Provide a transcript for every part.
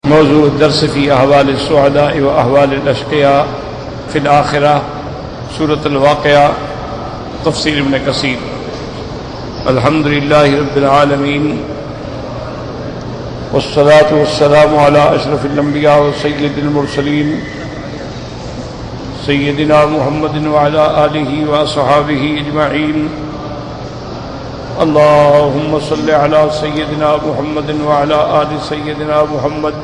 موضوع الدرس في أحوال السعداء وأحوال الأشقياء في الآخرة، سورة الواقعة، تفسیر ابن کثیر۔ الحمد للہ رب العالمین، والصلاة والسلام على أشرف الأنبياء وسيد المرسلين سيدنا محمد وعلى آله وأصحابه أجمعين۔ اللهم صل على سيدنا محمد وعلى آل سيدنا محمد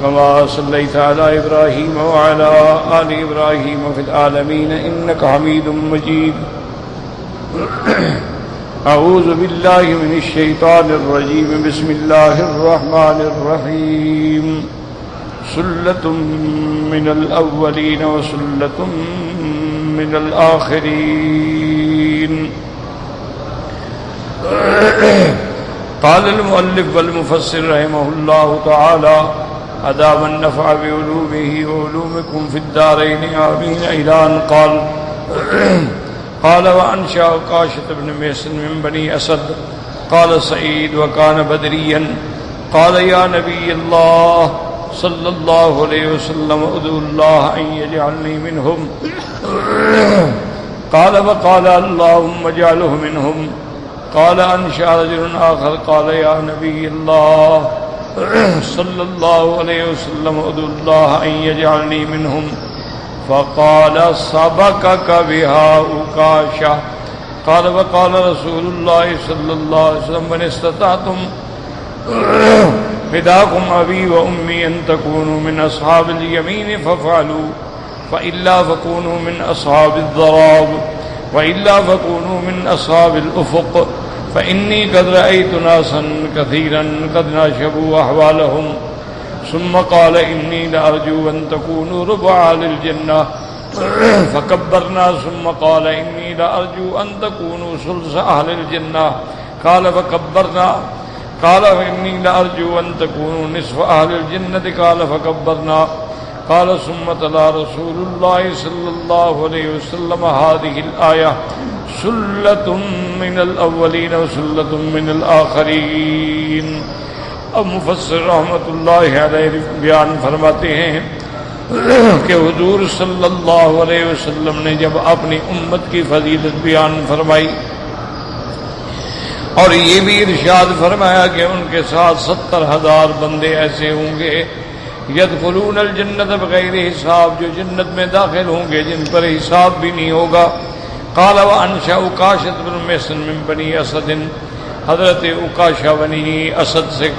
كما صليت على إبراهيم وعلى آل إبراهيم في العالمين إنك حميد مجيد۔ أعوذ بالله من الشيطان الرجيم، بسم الله الرحمن الرحيم۔ سلة من الأولين وسلة من الآخرين۔ قال المؤلف والمفسر رحمه الله تعالى: أدام النفع بعلومه وعلومكم في الدارين آمين، إلى أن قال وأنشأ عكاشة بن محصن من بني أسد، قال سعيد وكان بدريا، قال يا نبي الله صلى الله عليه وسلم ادعو الله أن يجعلني منهم، قال وقال اللهم اجعله منهم، قال أنشأ رجل آخر قال يا نبي الله صلى الله عليه وسلم ادعو الله أن يجعلني منهم، فقال سبقك بها عكاشة، قال وقال رسول الله صلى الله عليه وسلم من استطعتم فداكم أبي وأمي أن تكونوا من أصحاب اليمين فافعلوا، فإلا فكونوا من أصحاب الضراب، وإلا فكونوا من أصحاب الأفق، فإني قد رأيت ناسا كثيرا قد ناشبوا أحوالهم، ثم قال إني لأرجو أن تكونوا ربع للجنة، فكبرنا، ثم قال إني لأرجو أن تكونوا ثلث أهل الجنة، قال فكبرنا، قال إني لأرجو أن تكونوا نصف أهل الجنة، قال فكبرنا، قال ثم تلا رسول الله صلى الله عليه وسلم هذه الآية: سلة من الأولين وسلة من الآخرين۔ اب مفسر رحمۃ اللہ علیہ بیان فرماتے ہیں کہ حضور صلی اللہ علیہ وسلم نے جب اپنی امت کی فضیلت بیان فرمائی اور یہ بھی ارشاد فرمایا کہ ان کے ساتھ 70,000 بندے ایسے ہوں گے یدخلون الجنت بغیر حساب، جو جنت میں داخل ہوں گے جن پر حساب بھی نہیں ہوگا۔ قال وانشأ عكاشة بن محصن من بني اسد، حضرت عکاشہ بنی اسد سے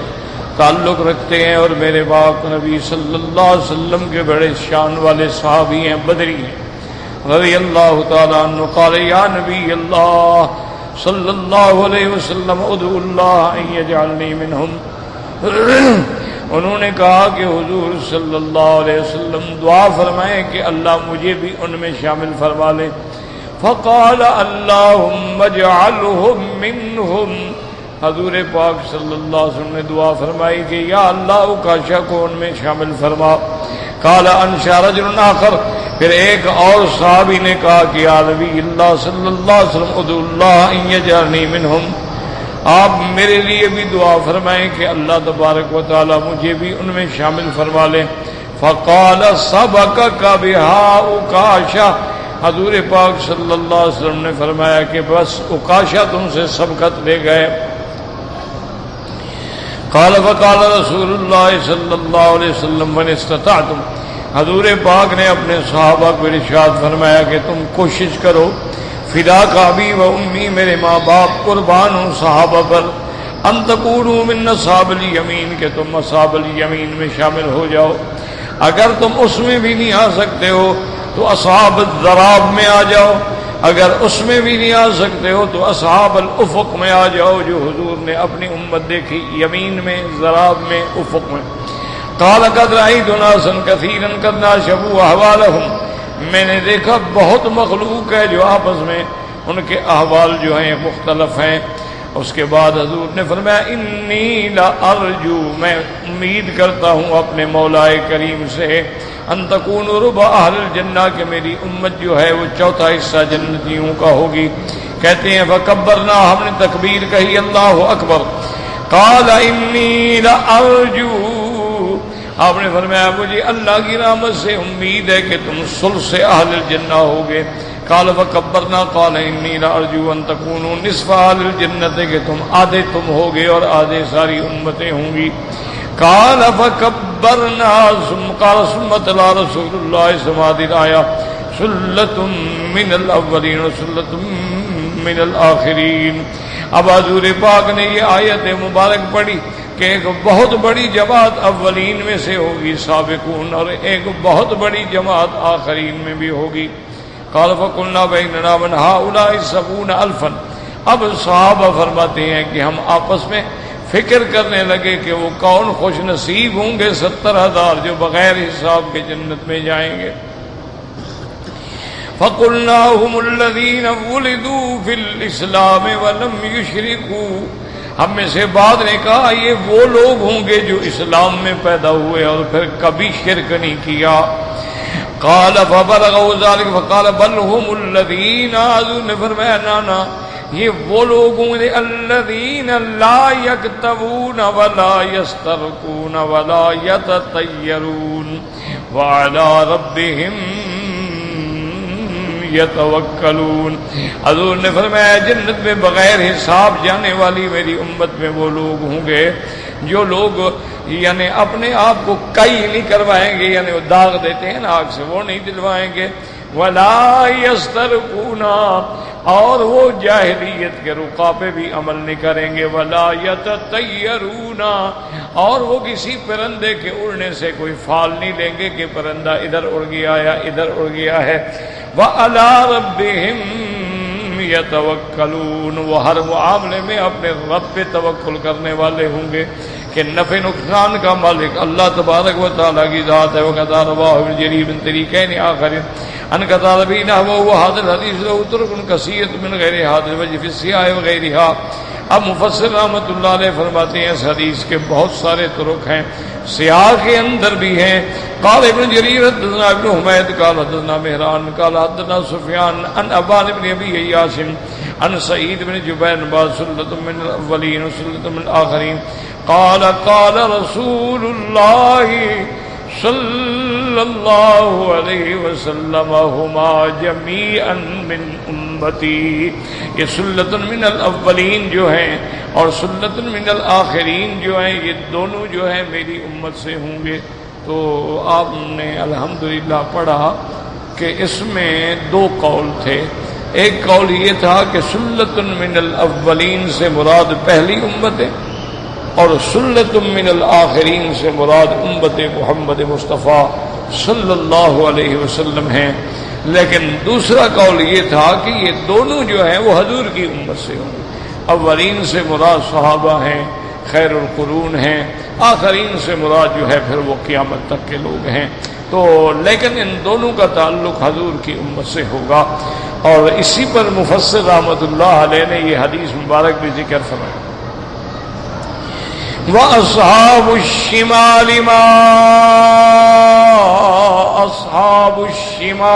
تعلق رکھتے ہیں اور میرے باپ نبی صلی اللہ علیہ وسلم کے بڑے شان والے صحابی ہیں، بدری ہیں رضی اللہ تعالیٰ عنہ۔ قال یا نبی اللہ صلی اللہ علیہ وسلم ادعو اللہ ان یجعلنی منہم، انہوں نے کہا کہ حضور صلی اللہ علیہ وسلم دعا فرمائیں کہ اللہ مجھے بھی ان میں شامل فرما لے۔ فقال اللہم اجعلہم منہم، حضور پاک صلی اللہ علیہ وسلم نے دعا فرمائی کہ یا اللہ عکاشہ کو ان میں شامل فرما۔ قال انشأ رجل آخر، پھر ایک اور صحابی نے کہا کہ یا نبی اللہ صلی اللہ علیہ وسلم ادعو اللہ ان یجعلنی منہم، آپ میرے لیے بھی دعا فرمائیں کہ اللہ تبارک و تعالی مجھے بھی ان میں شامل فرما لیں۔ فقال سبقک بہا عکاشہ، حضور پاک صلی اللہ علیہ وسلم نے فرمایا کہ بس عکاشہ تم سے سبقت لے گئے۔ قال فقال رسول اللہ صلی اللہ علیہ وسلم من استطعتم، حضور پاک نے اپنے صحابہ کو ارشاد فرمایا کہ تم کوشش کرو، فداک ابی و امی، میرے ماں باپ قربان ہوں صحابہ پر، ان تکونوا من اصحاب الیمین، کہ تم اصحاب الیمین میں شامل ہو جاؤ۔ اگر تم اس میں بھی نہیں آ سکتے ہو تو اصحاب الضراب میں آ جاؤ، اگر اس میں بھی نہیں آ سکتے ہو تو اصحاب الافق میں آ جاؤ، جو حضور نے اپنی امت دیکھی یمین میں، ضراب میں، افق میں۔ قال قد رأيت ناسا كثيرا قد ناشبوا احوالهم، میں نے دیکھا بہت مخلوق ہے جو آپس میں ان کے احوال جو ہیں مختلف ہیں۔ اس کے بعد حضور نے فرمایا انی لارجو، میں امید کرتا ہوں اپنے مولا کریم سے، ان تکونوا ربع اہل الجنہ، کہ میری امت جو ہے وہ چوتھا حصہ جنتیوں کا ہوگی۔ کہتے ہیں فکبرنا، ہم نے تکبیر کہی اللہ اکبر۔ قال انی لارجو آپ نے فرمایا مجھے اللہ کی رحمت سے امید ہے کہ تم ثلث اہل الجنہ ہوگے. قال فکبرنا قال انی لارجو ان تکونوا نصف اہل الجنہ کہ تم آدھے تم ہوگے اور آدھے ساری امتیں ہوں گی. قال فکبرنا قال ثم تلا رسول اللہ سمادی آیا سلۃ من الاولین وسلۃ من الآخرین. اب حضور پاک نے یہ آیت مبارک پڑھی کہ ایک بہت بڑی جماعت اولین میں سے ہوگی سابقون اور ایک بہت بڑی جماعت آخرین میں بھی ہوگی. قال فقلنا بیننا من هؤلاء 70,000. اب صحابہ فرماتے ہیں کہ ہم آپس میں فکر کرنے لگے کہ وہ کون خوش نصیب ہوں گے 70,000 جو بغیر حساب کے جنت میں جائیں گے. فقلنا هم الذين ولدوا في الاسلام ولم يشركوا. ہم میں سے بعد نے کہا یہ وہ لوگ ہوں گے جو اسلام میں پیدا ہوئے اور پھر کبھی شرک نہیں کیا. قال فبلغوا ذلك فقال بل هم الذين حضور نے فرمایا نا یہ وہ لوگ ہوں گے الذين لا يكتوون ولا يسترقون ولا يتطيرون وعلى ربهم یتوکلون. حضور نے فرمایا جنت میں بغیر حساب جانے والی میری امت میں وہ لوگ ہوں گے جو لوگ یعنی اپنے آپ کو کئی نہیں کروائیں گے، یعنی وہ داغ دیتے ہیں نا آگ سے، وہ نہیں دلوائیں گے. ولا یسترقون اور وہ جاہلیت کے رقع پہ بھی عمل نہیں کریں گے. ولا یتطیرون اور وہ کسی پرندے کے اڑنے سے کوئی فال نہیں لیں گے کہ پرندہ ادھر اڑ گیا یا ادھر اڑ گیا ہے. وَعَلَىٰ رَبِّهِمْ يَتَوَكَّلُونَ وہ ہر معاملے میں اپنے رب پہ توکل کرنے والے ہوں گے کہ نفع نقصان کا مالک اللہ تبارک و تعالیٰ کی ذات ہے. وَقَدَا رَوَاهُ الْجَرِيرُ مِنْ طَرِيقَيْنِ آخَرٍ عن قتادة بن نحوه وهذا الحديث له طرق كثيرة من غير هذا الوجه في الصحاح وغيرها. اب مفسر رحمۃ اللہ علیہ فرماتے ہیں اس حدیث کے بہت سارے طرق ہیں، سیاق کے اندر بھی ہیں. قال ابن جریر حدثنا ابن حمید قال حدثنا مہران قال حدثنا سفیان عن ابان بن ابی ایاس عن سعید بن جبیر بعض سلة من الاولین وسلة من الاخرین. قال قال رسول اللہ صلی اللہ علیہ وسلم ہما جمیعا من امتی. یہ سلۃ من الاولین جو ہیں اور سلۃ من الآخرین جو ہیں یہ دونوں جو ہیں میری امت سے ہوں گے. تو آپ نے الحمدللہ پڑھا کہ اس میں دو قول تھے. ایک قول یہ تھا کہ سلۃ من الاولین سے مراد پہلی امت ہے اور سلۃ من الآخرین سے مراد امت محمد مصطفیٰ صلی اللہ علیہ وسلم ہیں. لیکن دوسرا قول یہ تھا کہ یہ دونوں جو ہیں وہ حضور کی امت سے ہوں گے. اولین سے مراد صحابہ ہیں، خیر القرون ہیں، آخرین سے مراد جو ہے پھر وہ قیامت تک کے لوگ ہیں. تو لیکن ان دونوں کا تعلق حضور کی امت سے ہوگا اور اسی پر مفسر رحمۃ اللہ علیہ نے یہ حدیث مبارک بھی ذکر فرمایا. وَأَصْحَابُ الشِّمَالِ مَا أَصْحَابُ الشِّمَالِ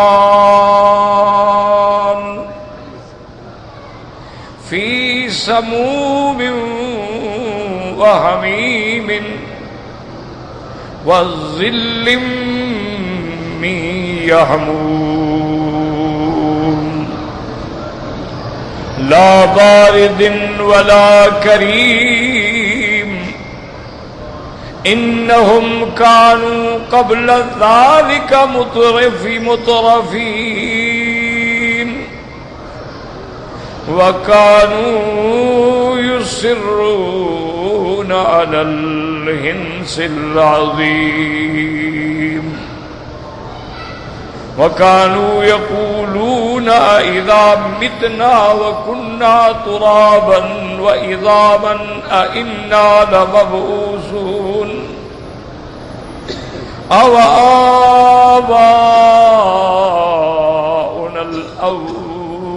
فِي سَمُومٍ وَحَمِيمٍ وَظِلٍّ مِّن يَحْمُومٍ لَا بَارِدٍ وَلَا كَرِيمٍ إنهم كانوا قبل ذلك مترفين وكانوا يصرون على الحنث العظيم وكانوا يقولون إذا متنا وكنا ترابا وعظاما أئنا لمبعوثون أو آباؤنا الأولون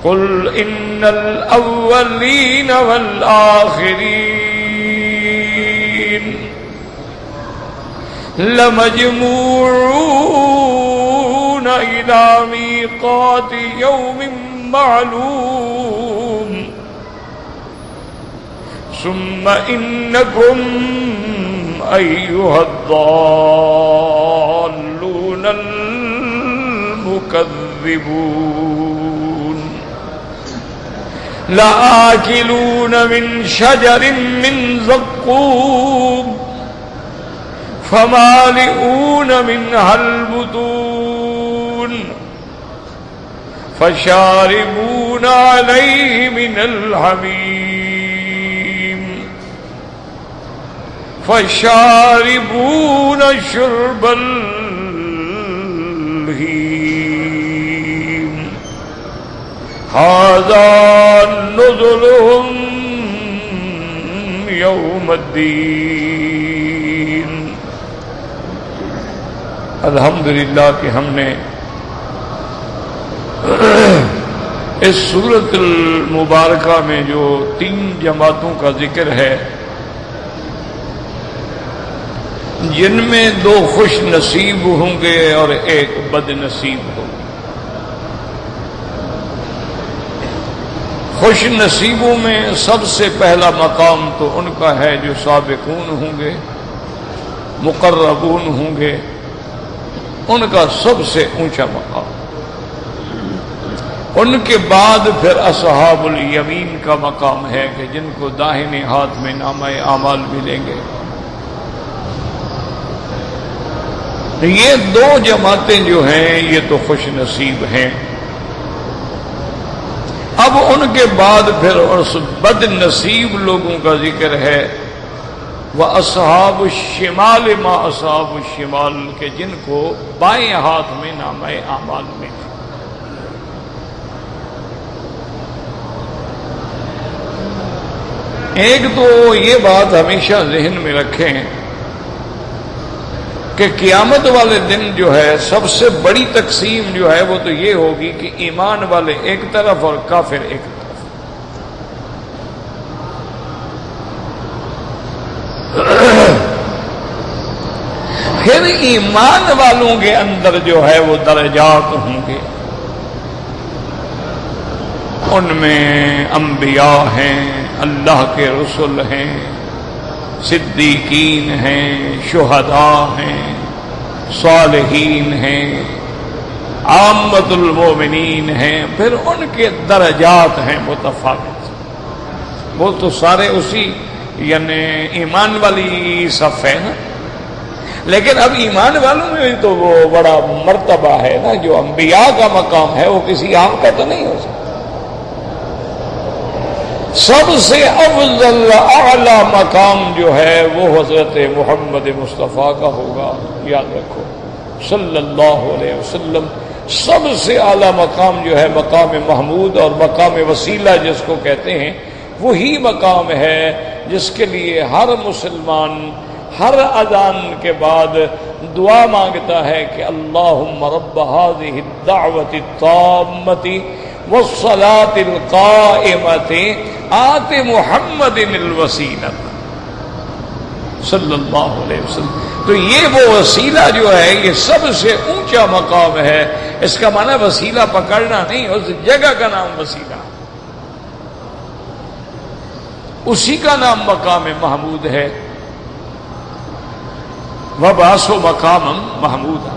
قل إن الأولين والآخرين لمجموعون إلى ميقات يوم معلوم ثم إنكم أيها الضالون المكذبون لآكلون من شجر من زقوم فمالئون منها البطون فشاربون عليه من الحميم فشاربون شرب الهيم هذا نزلهم يوم الدين. الحمدللہ کہ ہم نے اس سورۃ المبارکہ میں جو 3 جماعتوں کا ذکر ہے، جن میں 2 خوش نصیب ہوں گے اور 1 بد نصیب ہوگا. خوش نصیبوں میں سب سے پہلا مقام تو ان کا ہے جو سابقون ہوں گے، مقربون ہوں گے، ان کا سب سے اونچا مقام. ان کے بعد پھر اصحاب الیمین کا مقام ہے کہ جن کو داہنے ہاتھ میں نامہ اعمال ملیں گے. یہ 2 جماعتیں جو ہیں یہ تو خوش نصیب ہیں. اب ان کے بعد پھر اس بد نصیب لوگوں کا ذکر ہے، وَأَصْحَابُ الشِّمَالِ مَا أَصْحَابُ الشِّمَالِ کہ جن کو بائیں ہاتھ میں نامہ اعمال میں. ایک تو یہ بات ہمیشہ ذہن میں رکھیں کہ قیامت والے دن جو ہے سب سے بڑی تقسیم جو ہے وہ تو یہ ہوگی کہ ایمان والے ایک طرف اور کافر ایک طرف. پھر ایمان والوں کے اندر جو ہے وہ درجات ہوں گے. ان میں انبیاء ہیں، اللہ کے رسل ہیں، صدیقین ہیں، شہداء ہیں، صالحین ہیں، عامت المومنین ہیں. پھر ان کے درجات ہیں متفاوت. وہ تو سارے اسی یعنی ایمان والی صف ہے نا، لیکن اب ایمان والوں میں تو وہ بڑا مرتبہ ہے نا، جو انبیاء کا مقام ہے وہ کسی عام کا تو نہیں ہو سکتا. سب سے افضل اعلی مقام جو ہے وہ حضرت محمد مصطفیٰ کا ہوگا. یاد رکھو صلی اللہ علیہ وسلم سب سے اعلی مقام جو ہے مقام محمود اور مقام وسیلہ جس کو کہتے ہیں، وہی مقام ہے جس کے لیے ہر مسلمان ہر اذان کے بعد دعا مانگتا ہے کہ اللہم رب هذه الدعوة التامة والصلاة القائمة آت محمد الوسیلہ صلی اللہ علیہ وسلم. تو یہ وہ وسیلہ جو ہے یہ سب سے اونچا مقام ہے. اس کا معنی وسیلہ پکڑنا نہیں، اس جگہ کا نام وسیلہ، اسی کا نام مقام محمود ہے. وَبَعَثُ مَقَامًا مَحْمُودًا.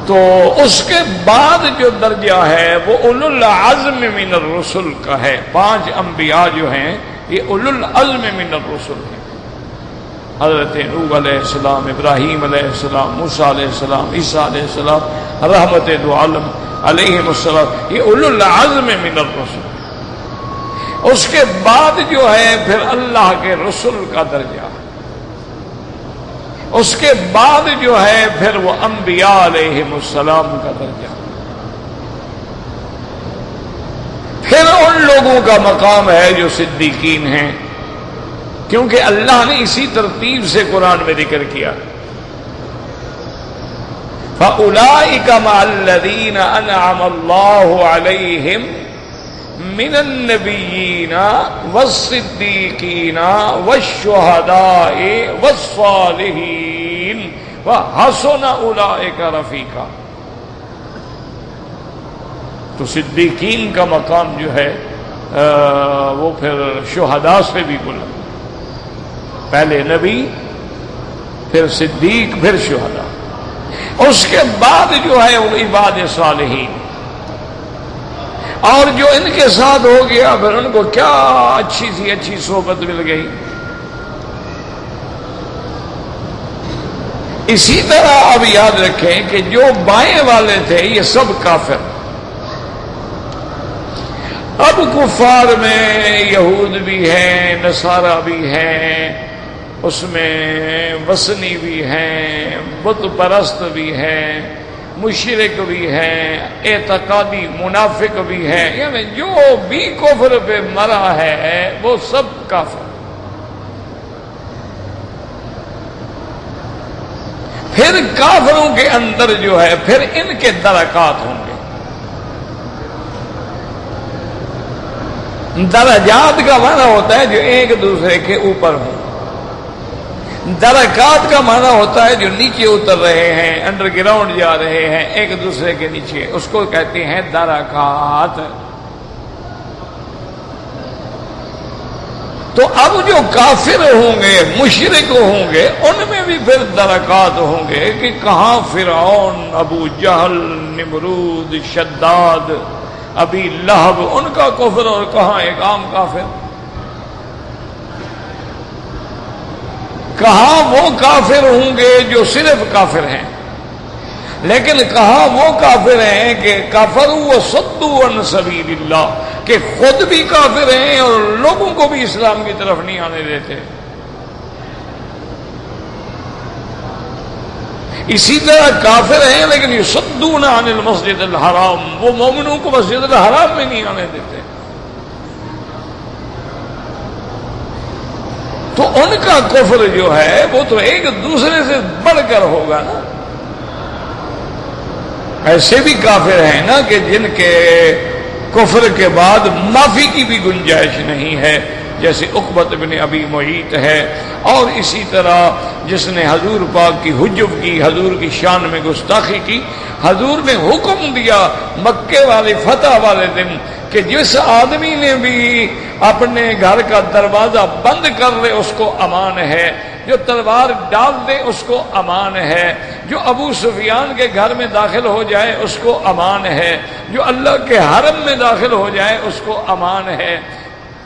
تو اس کے بعد جو درجہ ہے وہ اولو العزم من الرسل کا ہے. 5 انبیاء جو ہیں یہ اولو العزم من الرسل ہیں. حضرت نوح علیہ السلام، ابراہیم علیہ السلام، موسیٰ علیہ السلام، عیسیٰ علیہ السلام، رحمت دو عالم علیہم السلام، یہ اولو العزم من الرسل. اس کے بعد جو ہے پھر اللہ کے رسل کا درجہ، اس کے بعد جو ہے پھر وہ انبیاء علیہم السلام کا درجہ. پھر ان لوگوں کا مقام ہے جو صدیقین ہیں، کیونکہ اللہ نے اسی ترتیب سے قرآن میں ذکر کیا. فَأُولَئِكَ مَعَ الَّذِينَ أَنْعَمَ اللَّهُ عَلَيْهِمْ مِنَ النَّبِيِّينَ وَالصِّدِّيقِينَ وَالشُّهَدَاءِ وَالصَّالِحِينَ وَحَسُنَ أُولَئِكَ رَفِيقًا. تو صدیقین کا مقام جو ہے وہ پھر شہداء سے بھی بلند، پہلے نبی، پھر صدیق، پھر شہداء، اس کے بعد جو ہے وہ عباد صالحین، اور جو ان کے ساتھ ہو گیا پھر ان کو کیا اچھی سی اچھی صحبت مل گئی۔ اسی طرح اب یاد رکھیں کہ جو بائیں والے تھے یہ سب کافر، اب کفار میں یہود بھی ہیں، نصارہ بھی ہیں، اس میں وثنی بھی ہیں، بت پرست بھی ہیں، مشرک بھی ہیں، اعتقادی منافق بھی ہیں، یعنی جو بھی کفر پہ مرا ہے وہ سب کافر۔ پھر کافروں کے اندر جو ہے پھر ان کے درکات ہوں گے۔ درجات کا معنی ہوتا ہے جو ایک دوسرے کے اوپر ہوں، درکات کا معنی ہوتا ہے جو نیچے اتر رہے ہیں، انڈر گراؤنڈ جا رہے ہیں ایک دوسرے کے نیچے، اس کو کہتے ہیں درکات۔ تو اب جو کافر ہوں گے، مشرک ہوں گے، ان میں بھی پھر درکات ہوں گے کہ کہاں فرعون، ابو جہل، نمرود، شداد، ابی لہب، ان کا کفر، اور کہاں ایک عام کافر۔ کہاں وہ کافر ہوں گے جو صرف کافر ہیں، لیکن کہاں وہ کافر ہیں کہ کفروا وصدوا عن سبیل اللہ، کہ خود بھی کافر ہیں اور لوگوں کو بھی اسلام کی طرف نہیں آنے دیتے۔ اسی طرح کافر ہیں لیکن یصدون عن المسجد الحرام، وہ مومنوں کو مسجد الحرام میں نہیں آنے دیتے۔ تو ان کا کفر جو ہے وہ تو ایک دوسرے سے بڑھ کر ہوگا نا۔ ایسے بھی کافر ہیں نا کہ جن کے کفر کے بعد معافی کی بھی گنجائش نہیں ہے، جیسے عقبۃ بن ابی معیط ہے، اور اسی طرح جس نے حضور پاک کی حجب کی، حضور کی شان میں گستاخی کی، حضور نے حکم دیا مکے والی فتح والے دن کہ جس آدمی نے بھی اپنے گھر کا دروازہ بند کر لے اس کو امان ہے، جو تلوار ڈال دے اس کو امان ہے، جو ابو سفیان کے گھر میں داخل ہو جائے اس کو امان ہے، جو اللہ کے حرم میں داخل ہو جائے اس کو امان ہے،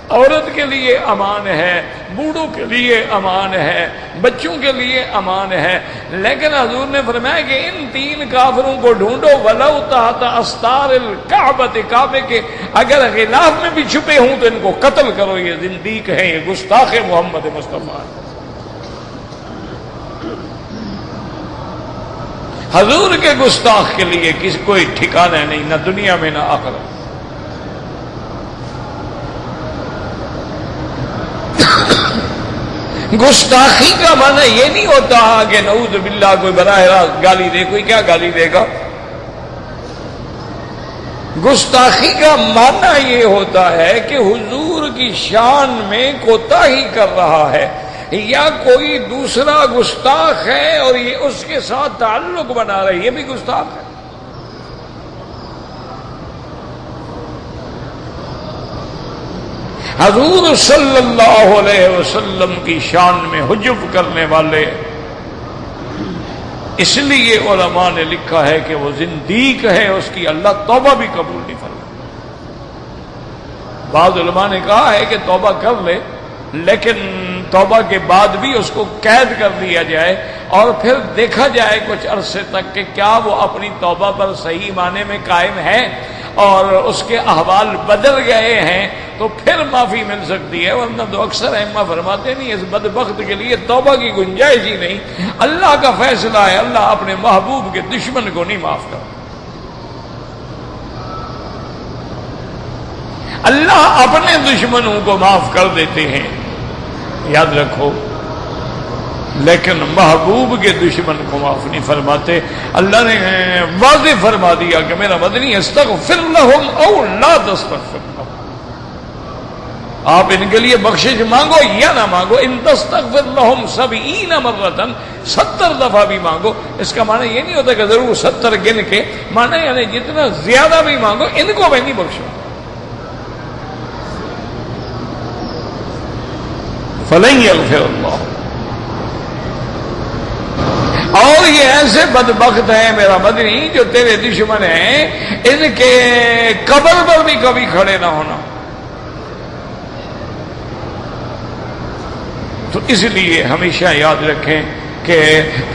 عورت کے لیے امان ہے، بوڑھوں کے لیے امان ہے، بچوں کے لیے امان ہے۔ لیکن حضور نے فرمایا کہ ان تین کافروں کو ڈھونڈو، ولو تحت استار الکعبۃ، کعبے کے اگر غلاف میں بھی چھپے ہوں تو ان کو قتل کرو، یہ زندیق ہیں، یہ گستاخ محمد مصطفیٰ۔ حضور کے گستاخ کے لیے کسی کوئی ٹھکانہ نہیں، نہ دنیا میں نہ آخرت۔ گستاخی کا معنی یہ نہیں ہوتا کہ نعوذ باللہ کوئی براہ راست گالی دے، کوئی کیا گالی دے گا۔ گستاخی کا معنی یہ ہوتا ہے کہ حضور کی شان میں کوتاہی کر رہا ہے، یا کوئی دوسرا گستاخ ہے اور یہ اس کے ساتھ تعلق بنا رہے، یہ بھی گستاخ ہے۔ حضور صلی اللہ علیہ وسلم کی شان میں حجب کرنے والے، اس لیے علماء نے لکھا ہے کہ وہ زندیق ہے، اس کی اللہ توبہ بھی قبول نہیں فرمائے۔ بعض علماء نے کہا ہے کہ توبہ کر لے، لیکن توبہ کے بعد بھی اس کو قید کر دیا جائے اور پھر دیکھا جائے کچھ عرصے تک کہ کیا وہ اپنی توبہ پر صحیح معنی میں قائم ہے اور اس کے احوال بدل گئے ہیں تو پھر معافی مل سکتی ہے، ورنہ تو اکثر ائمہ فرماتے نہیں اس بدبخت کے لیے توبہ کی گنجائش ہی نہیں۔ اللہ کا فیصلہ ہے، اللہ اپنے محبوب کے دشمن کو نہیں معاف کرتا، اللہ اپنے دشمنوں کو معاف کر دیتے ہیں، یاد رکھو، لیکن محبوب کے دشمن کو معاف نہیں فرماتے۔ اللہ نے واضح فرما دیا کہ میرا مدنی استغفر لهم او لا تستغفر لهم، آپ ان کے لیے بخشش مانگو یا نہ مانگو، ان تستغفر لهم 70 مرۃ، 70 دفعہ بھی مانگو۔ اس کا معنی یہ نہیں ہوتا کہ ضرور 70 گن کے، معنی یعنی جتنا زیادہ بھی مانگو ان کو میں نہیں بخشوں۔ فلن یغفر اللہ. اور یہ ایسے بدبخت ہیں میرا مدنی جو تیرے دشمن ہیں، ان کے قبر پر بھی کبھی کھڑے نہ ہونا. تو اس لیے ہمیشہ یاد رکھیں کہ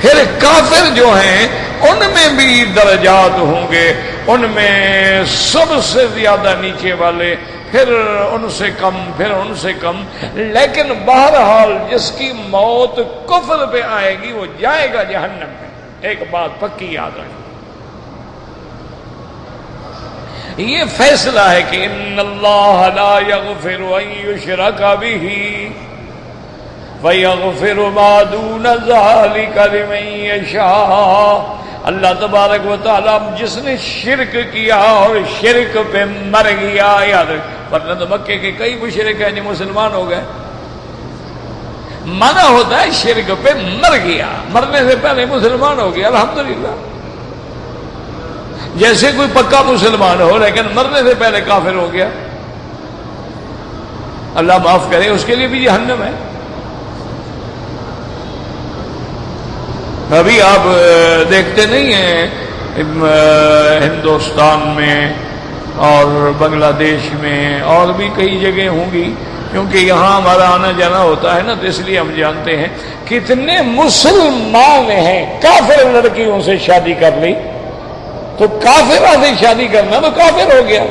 پھر کافر جو ہیں ان میں بھی درجات ہوں گے، ان میں سب سے زیادہ نیچے والے، پھر ان سے کم، پھر ان سے کم. لیکن بہرحال جس کی موت کفر پہ آئے گی وہ جائے گا جہنم میں. ایک بات پکی یاد رکھیں، یہ فیصلہ ہے کہ ان اللہ لا یغفر ان یشرک بہ وَيَغْفِرُ مَا دُونَ ذَلِكَ لِمَن يَشَاءُ. اللہ تبارک و تعالیٰ جس نے شرک کیا اور شرک پہ مر گیا، یاد رکھ، ورنہ تو مکے کے کئی مشرک ہیں جو مسلمان ہو گئے. منع ہوتا ہے شرک پہ مر گیا، مرنے سے پہلے مسلمان ہو گیا، الحمدللہ. جیسے کوئی پکا مسلمان ہو لیکن مرنے سے پہلے کافر ہو گیا، اللہ معاف کرے، اس کے لیے بھی جہنم ہے. ابھی آپ دیکھتے نہیں ہیں ہندوستان میں اور بنگلہ دیش میں اور بھی کئی جگہ ہوں گی، کیونکہ یہاں ہمارا آنا جانا ہوتا ہے نا، تو اس لیے ہم جانتے ہیں کتنے مسلمان ہیں کافر لڑکیوں سے شادی کر لی. تو کافرہ سے شادی کرنا تو کافر ہو گیا،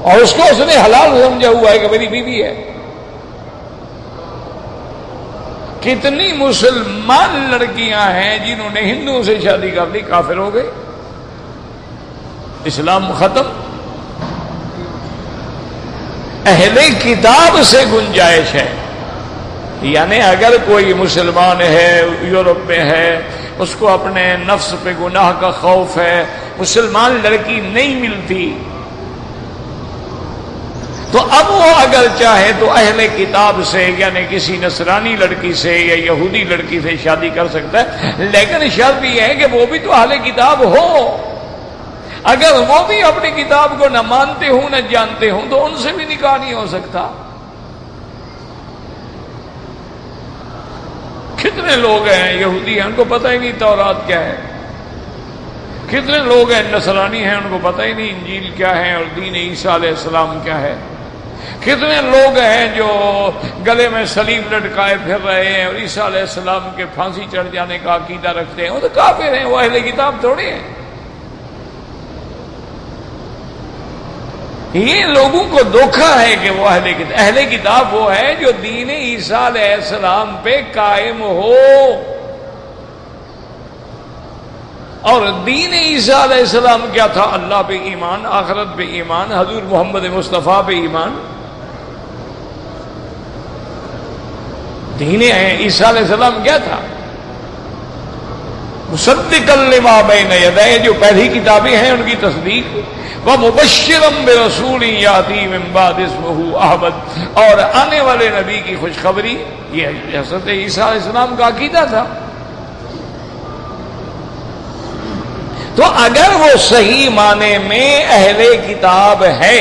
اور اس کو اس نے حلال سمجھا ہوا ہے کہ میری بیوی ہے. کتنی مسلمان لڑکیاں ہیں جنہوں نے ہندوؤں سے شادی کر لی، کافر ہو گئے، اسلام ختم. اہل کتاب سے گنجائش ہے، یعنی اگر کوئی مسلمان ہے، یورپ میں ہے، اس کو اپنے نفس پہ گناہ کا خوف ہے، مسلمان لڑکی نہیں ملتی، تو اب وہ اگر چاہے تو اہل کتاب سے یعنی کسی نصرانی لڑکی سے یا یہودی لڑکی سے شادی کر سکتا ہے. لیکن شرط یہ ہے کہ وہ بھی تو اہل کتاب ہو. اگر وہ بھی اپنی کتاب کو نہ مانتے ہوں نہ جانتے ہوں تو ان سے بھی نکاح نہیں ہو سکتا. کتنے لوگ ہیں یہودی ہیں ان کو پتہ ہی نہیں تورات کیا ہے، کتنے لوگ ہیں نصرانی ہیں ان کو پتہ ہی نہیں انجیل کیا ہے اور دین عیسیٰ علیہ السلام کیا ہے، کتنے لوگ ہیں جو گلے میں صلیب لٹکائے پھر رہے ہیں اور عیسیٰ علیہ السلام کے پھانسی چڑھ جانے کا عقیدہ رکھتے ہیں، وہ تو کافر ہیں، وہ اہل کتاب تھوڑے ہیں. یہ لوگوں کو دھوکہ ہے کہ وہ اہل کتاب وہ ہے جو دین عیسیٰ علیہ السلام پہ قائم ہو. اور دین عیسیٰ علیہ السلام کیا تھا؟ اللہ پہ ایمان، آخرت پہ ایمان، حضور محمد مصطفیٰ پہ ایمان. دین عیسیٰ علیہ السلام کیا تھا؟ مصدقا لما بین یدیہ، جو پہلی کتابیں ہیں ان کی تصدیق، ومبشرا برسول یاتی من بعد اسمہ احمد، اور آنے والے نبی کی خوشخبری. یہ حضرت عیسیٰ علیہ السلام کا عقیدہ تھا. تو اگر وہ صحیح معنی میں اہل کتاب ہے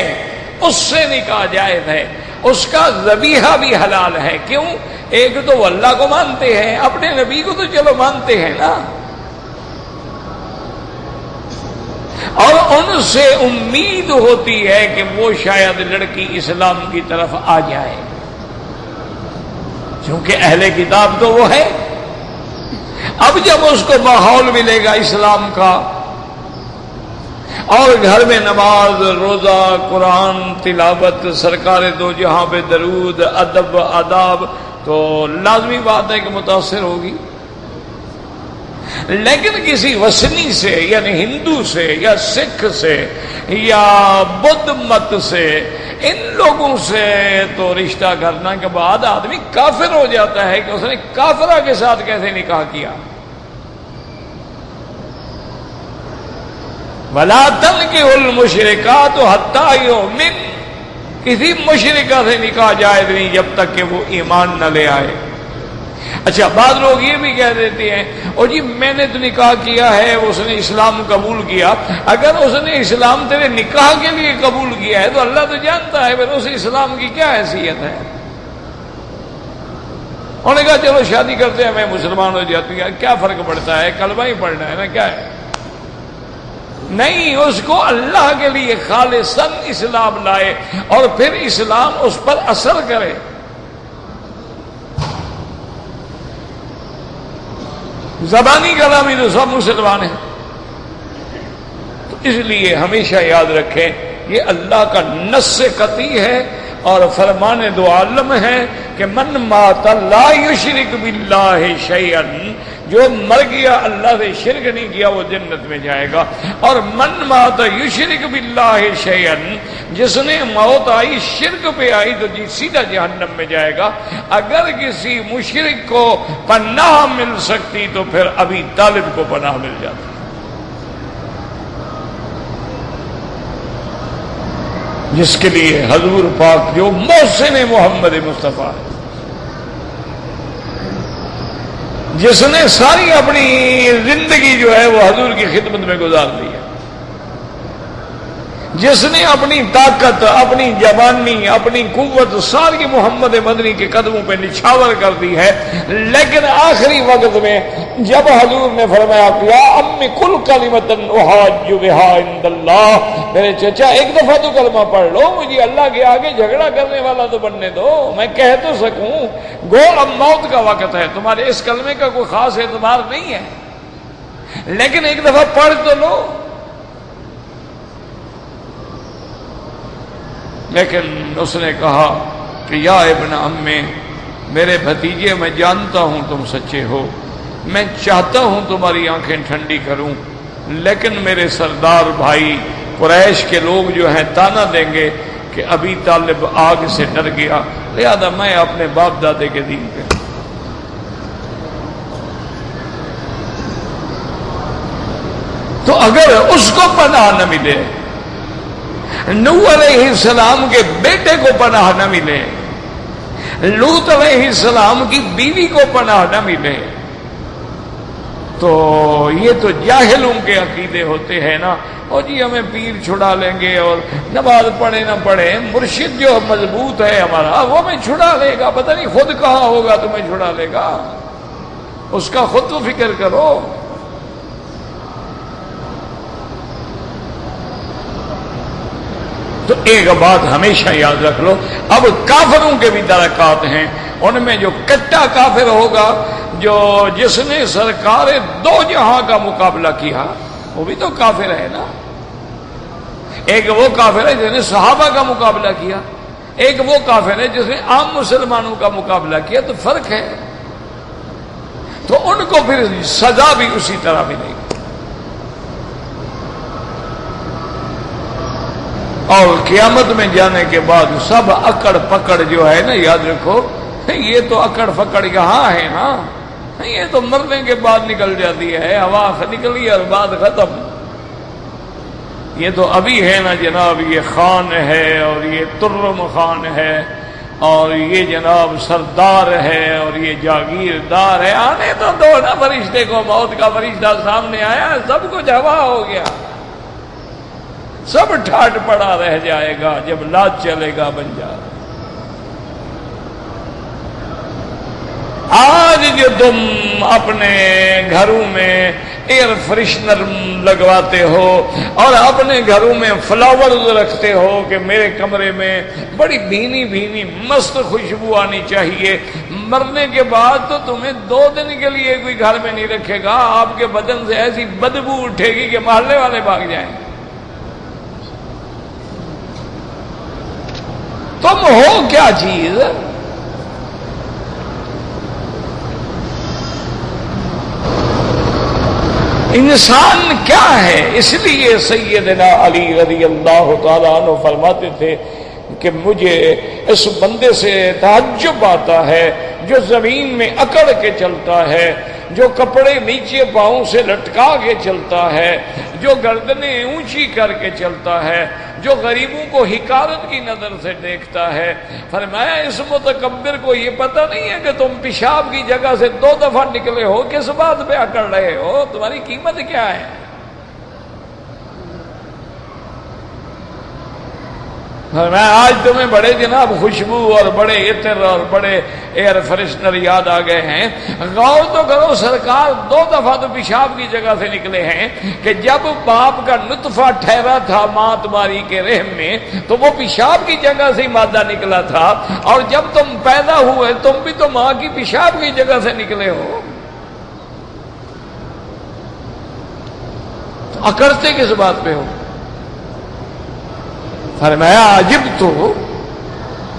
اس سے نکاح جائز ہے، اس کا ذبیحہ بھی حلال ہے. کیوں؟ ایک تو وہ اللہ کو مانتے ہیں، اپنے نبی کو تو چلو مانتے ہیں نا، اور ان سے امید ہوتی ہے کہ وہ شاید لڑکی اسلام کی طرف آ جائے، کیونکہ اہل کتاب تو وہ ہے. اب جب اس کو ماحول ملے گا اسلام کا، اور گھر میں نماز، روزہ، قرآن تلاوت، سرکار دو جہاں پہ درود، ادب، آداب، تو لازمی بات ہے کہ متاثر ہوگی. لیکن کسی وثنی سے یعنی ہندو سے یا سکھ سے یا بدھ مت سے، ان لوگوں سے تو رشتہ کرنے کے بعد آدمی کافر ہو جاتا ہے کہ اس نے کافرہ کے ساتھ کیسے نکاح کیا. وَلَا تَنْكِحُوا الْمُشْرِكَاتُ حَتَّىٰ يُؤْمِنْ، کسی مشرکہ سے نکاح جائز نہیں جب تک کہ وہ ایمان نہ لے آئے. اچھا، بعض لوگ یہ بھی کہہ دیتے ہیں او جی میں نے تو نکاح کیا ہے، اس نے اسلام قبول کیا، اگر اس نے اسلام تیرے نکاح کے لیے قبول کیا ہے تو اللہ تو جانتا ہے پھر اس اسلام کی کیا حیثیت ہے۔ انہوں نے کہا چلو شادی کرتے ہیں، میں مسلمان ہو جاتی ہوں، کیا فرق پڑتا ہے، کلمہ ہی پڑھنا ہے نا، کیا ہے۔ نہیں، اس کو اللہ کے لیے خالصاً اسلام لائے اور پھر اسلام اس پر اثر کرے۔ زبانی کلامی تو سب مسلمان ہیں، تو اس لیے ہمیشہ یاد رکھیں یہ اللہ کا نص قطعی ہے اور فرمان دو عالم ہے کہ من مات لا یشرک باللہ شیئا، جو مر گیا اللہ سے شرک نہیں کیا وہ جنت میں جائے گا، اور من مات یشرک باللہ شیئا، جس نے موت آئی شرک پہ آئی تو جی سیدھا جہنم میں جائے گا۔ اگر کسی مشرک کو پناہ مل سکتی تو پھر ابی طالب کو پناہ مل جاتی۔ جس کے لیے حضور پاک جو محسن محمد مصطفیٰ ہے، جس نے ساری اپنی زندگی جو ہے وہ حضور کی خدمت میں گزار دی ہے، جس نے اپنی طاقت، اپنی جوانی، اپنی قوت ساری محمد مدنی کے قدموں پہ نچھاور کر دی ہے، لیکن آخری وقت میں جب حضور نے فرمایا یا امی کل کلمۃ احاج بہا عند اللہ، میرے چچا ایک دفعہ تو کلمہ پڑھ لو، مجھے اللہ کے آگے جھگڑا کرنے والا تو بننے دو، میں کہہ تو سکوں، گو اب موت کا وقت ہے، تمہارے اس کلمے کا کوئی خاص اعتبار نہیں ہے، لیکن ایک دفعہ پڑھ تو لو۔ لیکن اس نے کہا کہ یا ابن امی، میرے بھتیجے میں جانتا ہوں تم سچے ہو، میں چاہتا ہوں تمہاری آنکھیں ٹھنڈی کروں، لیکن میرے سردار بھائی قریش کے لوگ جو ہیں تانا دیں گے کہ ابی طالب آگ سے ڈر گیا، لہذا میں اپنے باپ دادے کے دین پہ۔ تو اگر اس کو پناہ نہ ملے، نوح علیہ السلام کے بیٹے کو پناہ نہ ملے، لوط علیہ السلام کی بیوی کو پناہ نہ ملے، تو یہ تو جاہلوں کے عقیدے ہوتے ہیں نا، اور جی ہمیں پیر چھڑا لیں گے اور نماز پڑھے نہ پڑھے، مرشد جو مضبوط ہے ہمارا وہ ہمیں چھڑا لے گا، پتہ نہیں خود کہاں ہوگا تمہیں چھڑا لے گا، اس کا خود تو فکر کرو۔ تو ایک بات ہمیشہ یاد رکھ لو، اب کافروں کے بھی درکات ہیں، ان میں جو کٹا کافر ہوگا، جو جس نے سرکار دو جہاں کا مقابلہ کیا، وہ بھی تو کافر ہے نا۔ ایک وہ کافر ہے جس نے صحابہ کا مقابلہ کیا، ایک وہ کافر ہے جس نے عام مسلمانوں کا مقابلہ کیا، تو فرق ہے، تو ان کو پھر سزا بھی اسی طرح ملے گی۔ اور قیامت میں جانے کے بعد سب اکڑ پکڑ جو ہے نا، یاد رکھو یہ تو اکڑ پکڑ یہاں ہے نا، یہ تو مرنے کے بعد نکل جاتی ہے، ہوا نکلی اور بات ختم، یہ تو ابھی ہے نا جناب، یہ خان ہے اور یہ ترم خان ہے اور یہ جناب سردار ہے اور یہ جاگیردار ہے، آنے تو دو نا فرشتے کو، موت کا فرشتہ سامنے آیا، سب کچھ ہوا ہو گیا، سب ٹھاٹ پڑا رہ جائے گا، جب لاج چلے گا بنجار۔ آج جو تم اپنے گھروں میں ایئر فریشنر لگواتے ہو اور اپنے گھروں میں فلاورز رکھتے ہو کہ میرے کمرے میں بڑی بھینی بھینی مست خوشبو آنی چاہیے، مرنے کے بعد تو تمہیں 2 دن کے لیے کوئی گھر میں نہیں رکھے گا، آپ کے بدن سے ایسی بدبو اٹھے گی کہ محلے والے بھاگ جائیں۔ تم ہو کیا چیز؟ انسان کیا ہے؟ اس لیے سیدنا علی رضی اللہ تعالیٰ عنہ فرماتے تھے کہ مجھے اس بندے سے تعجب آتا ہے جو زمین میں اکڑ کے چلتا ہے، جو کپڑے نیچے پاؤں سے لٹکا کے چلتا ہے، جو گردنیں اونچی کر کے چلتا ہے، جو غریبوں کو حقارت کی نظر سے دیکھتا ہے۔ فرمایا اس متکبر کو یہ پتہ نہیں ہے کہ تم پیشاب کی جگہ سے 2 دفعہ نکلے ہو، کس بات پہ اکڑ رہے ہو، تمہاری قیمت کیا ہے؟ میں آج تمہیں بڑے جناب خوشبو اور بڑے عطر اور بڑے ایئر فریشنر یاد آ گئے ہیں۔ غور تو کرو، سرکار 2 دفعہ تو پیشاب کی جگہ سے نکلے ہیں کہ جب باپ کا نطفہ ٹھہرا تھا ماں تمہاری کے رحم میں تو وہ پیشاب کی جگہ سے ہی مادہ نکلا تھا، اور جب تم پیدا ہوئے تم بھی تو ماں کی پیشاب کی جگہ سے نکلے ہو، تو اکڑتے کس بات پہ ہو؟ فرمایا عجبت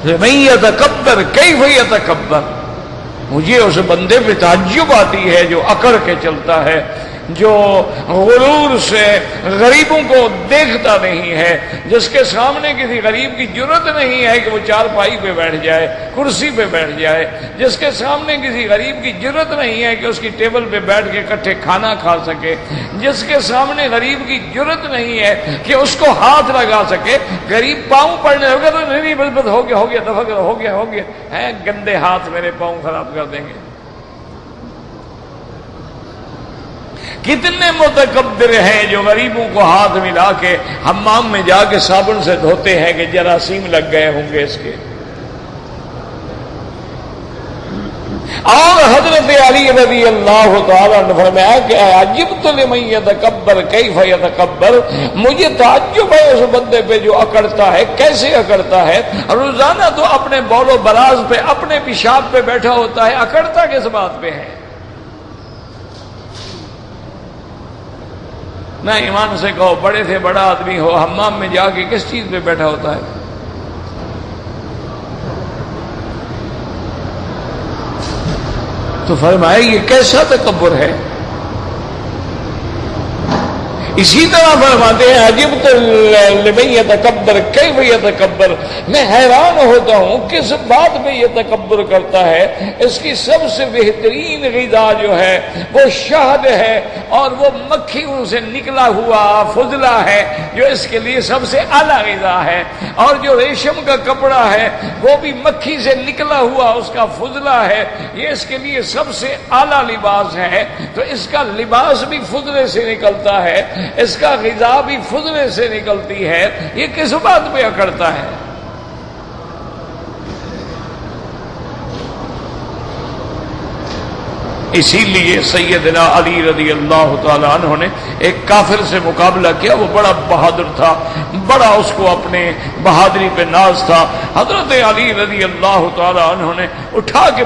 لمن یتکبر کیف یتکبر، مجھے اس بندے پہ تعجب آتی ہے جو اکڑ کے چلتا ہے، جو غرور سے غریبوں کو دیکھتا نہیں ہے، جس کے سامنے کسی غریب کی جرت نہیں ہے کہ وہ چارپائی پہ بیٹھ جائے، کرسی پہ بیٹھ جائے، جس کے سامنے کسی غریب کی جرت نہیں ہے کہ اس کی ٹیبل پہ بیٹھ کے اکٹھے کھانا کھا سکے، جس کے سامنے غریب کی جرت نہیں ہے کہ اس کو ہاتھ لگا سکے۔ غریب پاؤں پڑنے ہوگا تو نہیں، بس ہو گیا دفع کرو، ہو گیا ہے، گندے ہاتھ میرے پاؤں خراب کر دیں گے۔ کتنے متکبر ہیں جو غریبوں کو ہاتھ ملا کے حمام میں جا کے صابن سے دھوتے ہیں کہ جراثیم لگ گئے ہوں گے اس کے۔ اور حضرت علی رضی اللہ تعالیٰ نے فرمایا کہ عجبت لمن یتکبر کیف یتکبر، مجھے تعجب ہے اس بندے پہ جو اکڑتا ہے، کیسے اکڑتا ہے؟ روزانہ تو اپنے بول و براز پہ، اپنے پیشاب پہ بیٹھا ہوتا ہے، اکڑتا کس بات پہ ہے؟ نہ ایمان سے کہو، بڑے سے بڑا آدمی ہو، حمام میں جا کے کس چیز پہ بیٹھا ہوتا ہے؟ تو فرمایا یہ کیسا تکبر ہے؟ اسی طرح فرماتے ہیں عجبت لمن یتکبر کیف یتکبر، میں حیران ہوتا ہوں کس بات پہ یہ تکبر کرتا ہے۔ اس کی سب سے بہترین غذا جو ہے وہ شہد ہے، اور وہ مکھیوں سے نکلا ہوا فضلہ ہے جو اس کے لیے سب سے اعلیٰ غذا ہے، اور جو ریشم کا کپڑا ہے وہ بھی مکھی سے نکلا ہوا اس کا فضلہ ہے، یہ اس کے لیے سب سے اعلیٰ لباس ہے۔ تو اس کا لباس بھی فضلے سے نکلتا ہے، اس کا غذا بھی فضلے سے نکلتی ہے، یہ کس بات پہ اکڑتا ہے؟ اسی لیے سیدنا علی رضی اللہ تعالی عنہ نے ایک کافر سے مقابلہ کیا، وہ بڑا بہادر تھا، بڑا اس کو اپنے بہادری پہ ناز تھا۔ حضرت علی رضی اللہ تعالی عنہ نے اٹھا کے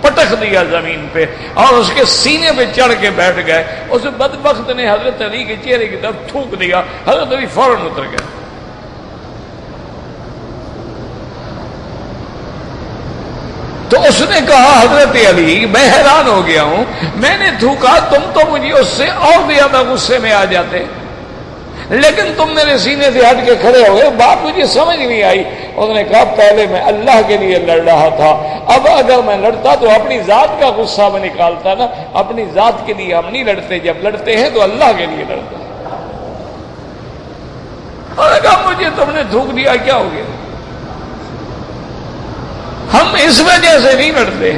پٹخ دیا زمین پہ اور اس کے سینے پہ چڑھ کے بیٹھ گئے۔ اس بدبخت نے حضرت علی کے چہرے کی طرف تھوک دیا، حضرت علی فوراً اتر گئے۔ تو اس نے کہا حضرت علی میں حیران ہو گیا ہوں، میں نے تھوکا، تم تو مجھے اس سے اور زیادہ غصے میں آ جاتے، لیکن تم میرے سینے سے ہٹ کے کھڑے ہو گئے، بات مجھے سمجھ نہیں آئی۔ اس نے کہا پہلے میں اللہ کے لیے لڑ رہا تھا، اب اگر میں لڑتا تو اپنی ذات کا غصہ میں نکالتا نا، اپنی ذات کے لیے ہم نہیں لڑتے، جب لڑتے ہیں تو اللہ کے لیے لڑتے ہیں۔ اور نے کہا مجھے تم نے تھوک دیا، کیا ہو گیا؟ ہم اس وجہ سے نہیں لڑتے،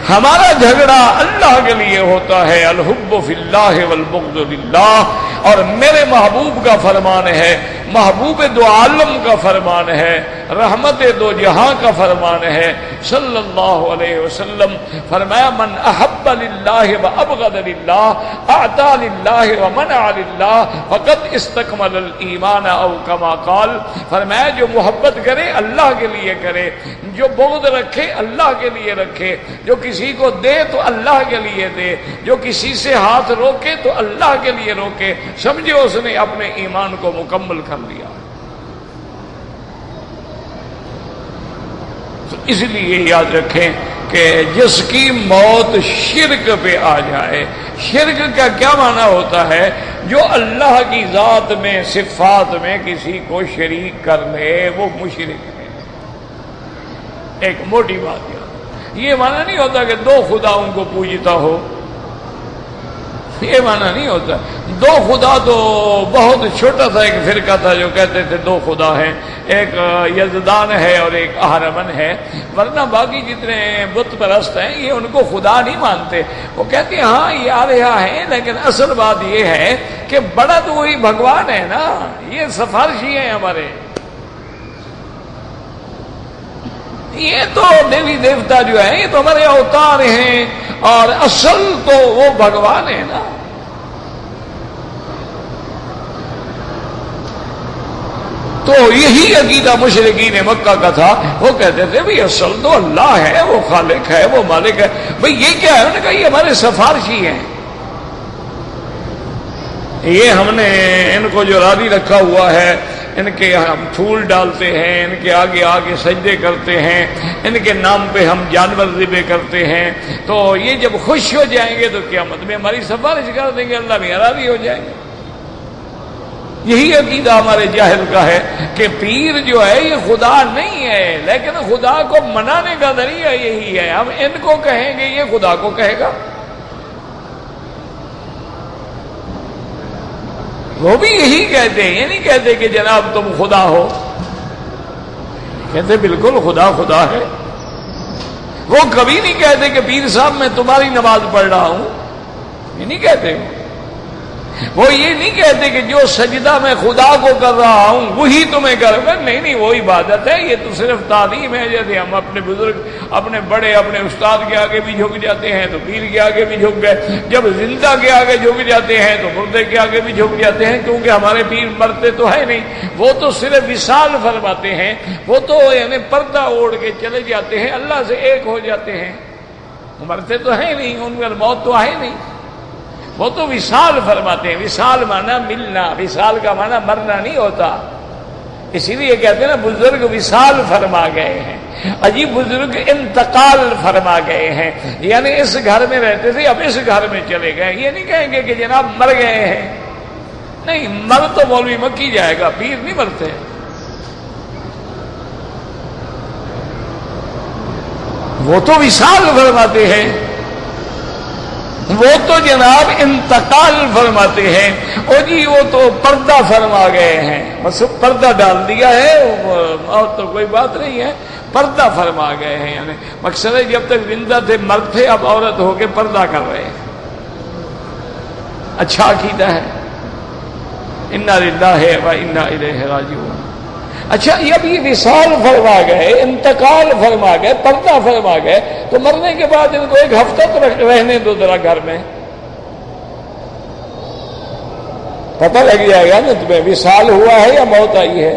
ہمارا جھگڑا اللہ کے لیے ہوتا ہے، الحب فی اللہ والبغض للہ، اور میرے محبوب کا فرمان ہے، محبوب دو عالم کا فرمان ہے، رحمت دو جہاں کا فرمان ہے صلی اللہ علیہ وسلم، فرمایا من احب للہ وابغض للہ اعطى للہ ومنع للہ فقد استکمل الایمان او کما قال، فرمایا جو محبت کرے اللہ کے لیے کرے، جو بغض رکھے اللہ کے لیے رکھے، جو کسی کو دے تو اللہ کے لیے دے، جو کسی سے ہاتھ روکے تو اللہ کے لیے روکے، سمجھے اس نے اپنے ایمان کو مکمل کر لیا۔ تو اس لیے یاد رکھیں کہ جس کی موت شرک پہ آ جائے، شرک کا کیا معنی ہوتا ہے؟ جو اللہ کی ذات میں صفات میں کسی کو شریک کر لے وہ مشرک ہے۔ ایک موٹی بات یہ معنی نہیں ہوتا کہ دو خداؤں کو پوجتا ہو، یہ معنی نہیں ہوتا. دو خدا تو بہت چھوٹا تھا ایک فرقہ تھا جو کہتے تھے دو خدا ہیں، ایک یزدان ہے اور ایک اہرمن ہے، ورنہ باقی جتنے بت پرست ہیں یہ ان کو خدا نہیں مانتے. وہ کہتے ہیں ہاں یہ آلیہ ہیں، لیکن اصل بات یہ ہے کہ بڑا تو وہی بھگوان ہے نا، یہ سفارشی ہیں ہمارے، یہ تو دیوی دیوتا جو ہے یہ تو ہمارے اوتار ہیں، اور اصل تو وہ بھگوان ہے نا. تو یہی عقیدہ مشرکین مکہ کا تھا. وہ کہتے تھے بھئی اصل تو اللہ ہے، وہ خالق ہے، وہ مالک ہے. بھئی یہ کیا ہے؟ انہوں نے کہا یہ ہمارے سفارشی ہیں، یہ ہم نے ان کو جو راضی رکھا ہوا ہے، ان کے ہم پھول ڈالتے ہیں، ان کے آگے آگے سجدے کرتے ہیں، ان کے نام پہ ہم جانور ذبح کرتے ہیں، تو یہ جب خوش ہو جائیں گے تو قیامت میں ہماری سفارش کر دیں گے، اللہ بھی راضی ہو جائیں گے. یہی عقیدہ ہمارے جاہل کا ہے کہ پیر جو ہے یہ خدا نہیں ہے، لیکن خدا کو منانے کا ذریعہ یہی ہے. ہم ان کو کہیں گے، یہ خدا کو کہے گا. وہ بھی یہی کہتے ہیں، یہ نہیں کہتے کہ جناب تم خدا ہو، کہتے بالکل خدا خدا ہے. وہ کبھی نہیں کہتے کہ پیر صاحب میں تمہاری نماز پڑھ رہا ہوں، یہ نہیں کہتے. وہ یہ نہیں کہتے کہ جو سجدہ میں خدا کو کر رہا ہوں وہی تمہیں کروں گا. نہیں نہیں، وہ عبادت ہے، یہ تو صرف تعلیم ہے. جیسے ہم اپنے بزرگ، اپنے بڑے، اپنے استاد کے آگے بھی جھک جاتے ہیں تو پیر کے آگے بھی جھک گئے. جب زندہ کے آگے جھک جاتے ہیں تو مردے کے آگے بھی جھک جاتے ہیں، کیونکہ ہمارے پیر مرتے تو ہے نہیں، وہ تو صرف وصال فرماتے ہیں. وہ تو یعنی پردہ اوڑھ کے چلے جاتے ہیں، اللہ سے ایک ہو جاتے ہیں. مرتے تو ہے نہیں، ان کا موت تو ہے نہیں، وہ تو وصال فرماتے ہیں. وصال مانا ملنا، وصال کا مانا مرنا نہیں ہوتا. اسی لیے کہتے ہیں نا بزرگ وصال فرما گئے ہیں. عجیب بزرگ انتقال فرما گئے ہیں، یعنی اس گھر میں رہتے تھے اب اس گھر میں چلے گئے. یہ نہیں کہیں گے کہ جناب مر گئے ہیں، نہیں، مر تو مولوی مکی جائے گا، پیر نہیں مرتے. وہ تو وصال فرماتے ہیں، وہ تو جناب انتقال فرماتے ہیں. اور جی وہ تو پردہ فرما گئے ہیں، بس پردہ ڈال دیا ہے، اور تو کوئی بات نہیں ہے، پردہ فرما گئے ہیں. یعنی مقصد ہے جب تک زندہ تھے مرد تھے، اب عورت ہو کے پردہ کر رہے ہیں. اچھا عقیدہ ہے. انا للہ و انا الیہ راجعون. اچھا یہ اب یہ وصال فرما گئے، انتقال فرما گئے، پردہ فرما گئے، تو مرنے کے بعد ان کو ایک ہفتہ تو رہنے دو ذرا گھر میں، پتہ لگ جائے گا نا تمہیں وصال ہوا ہے یا موت آئی ہے،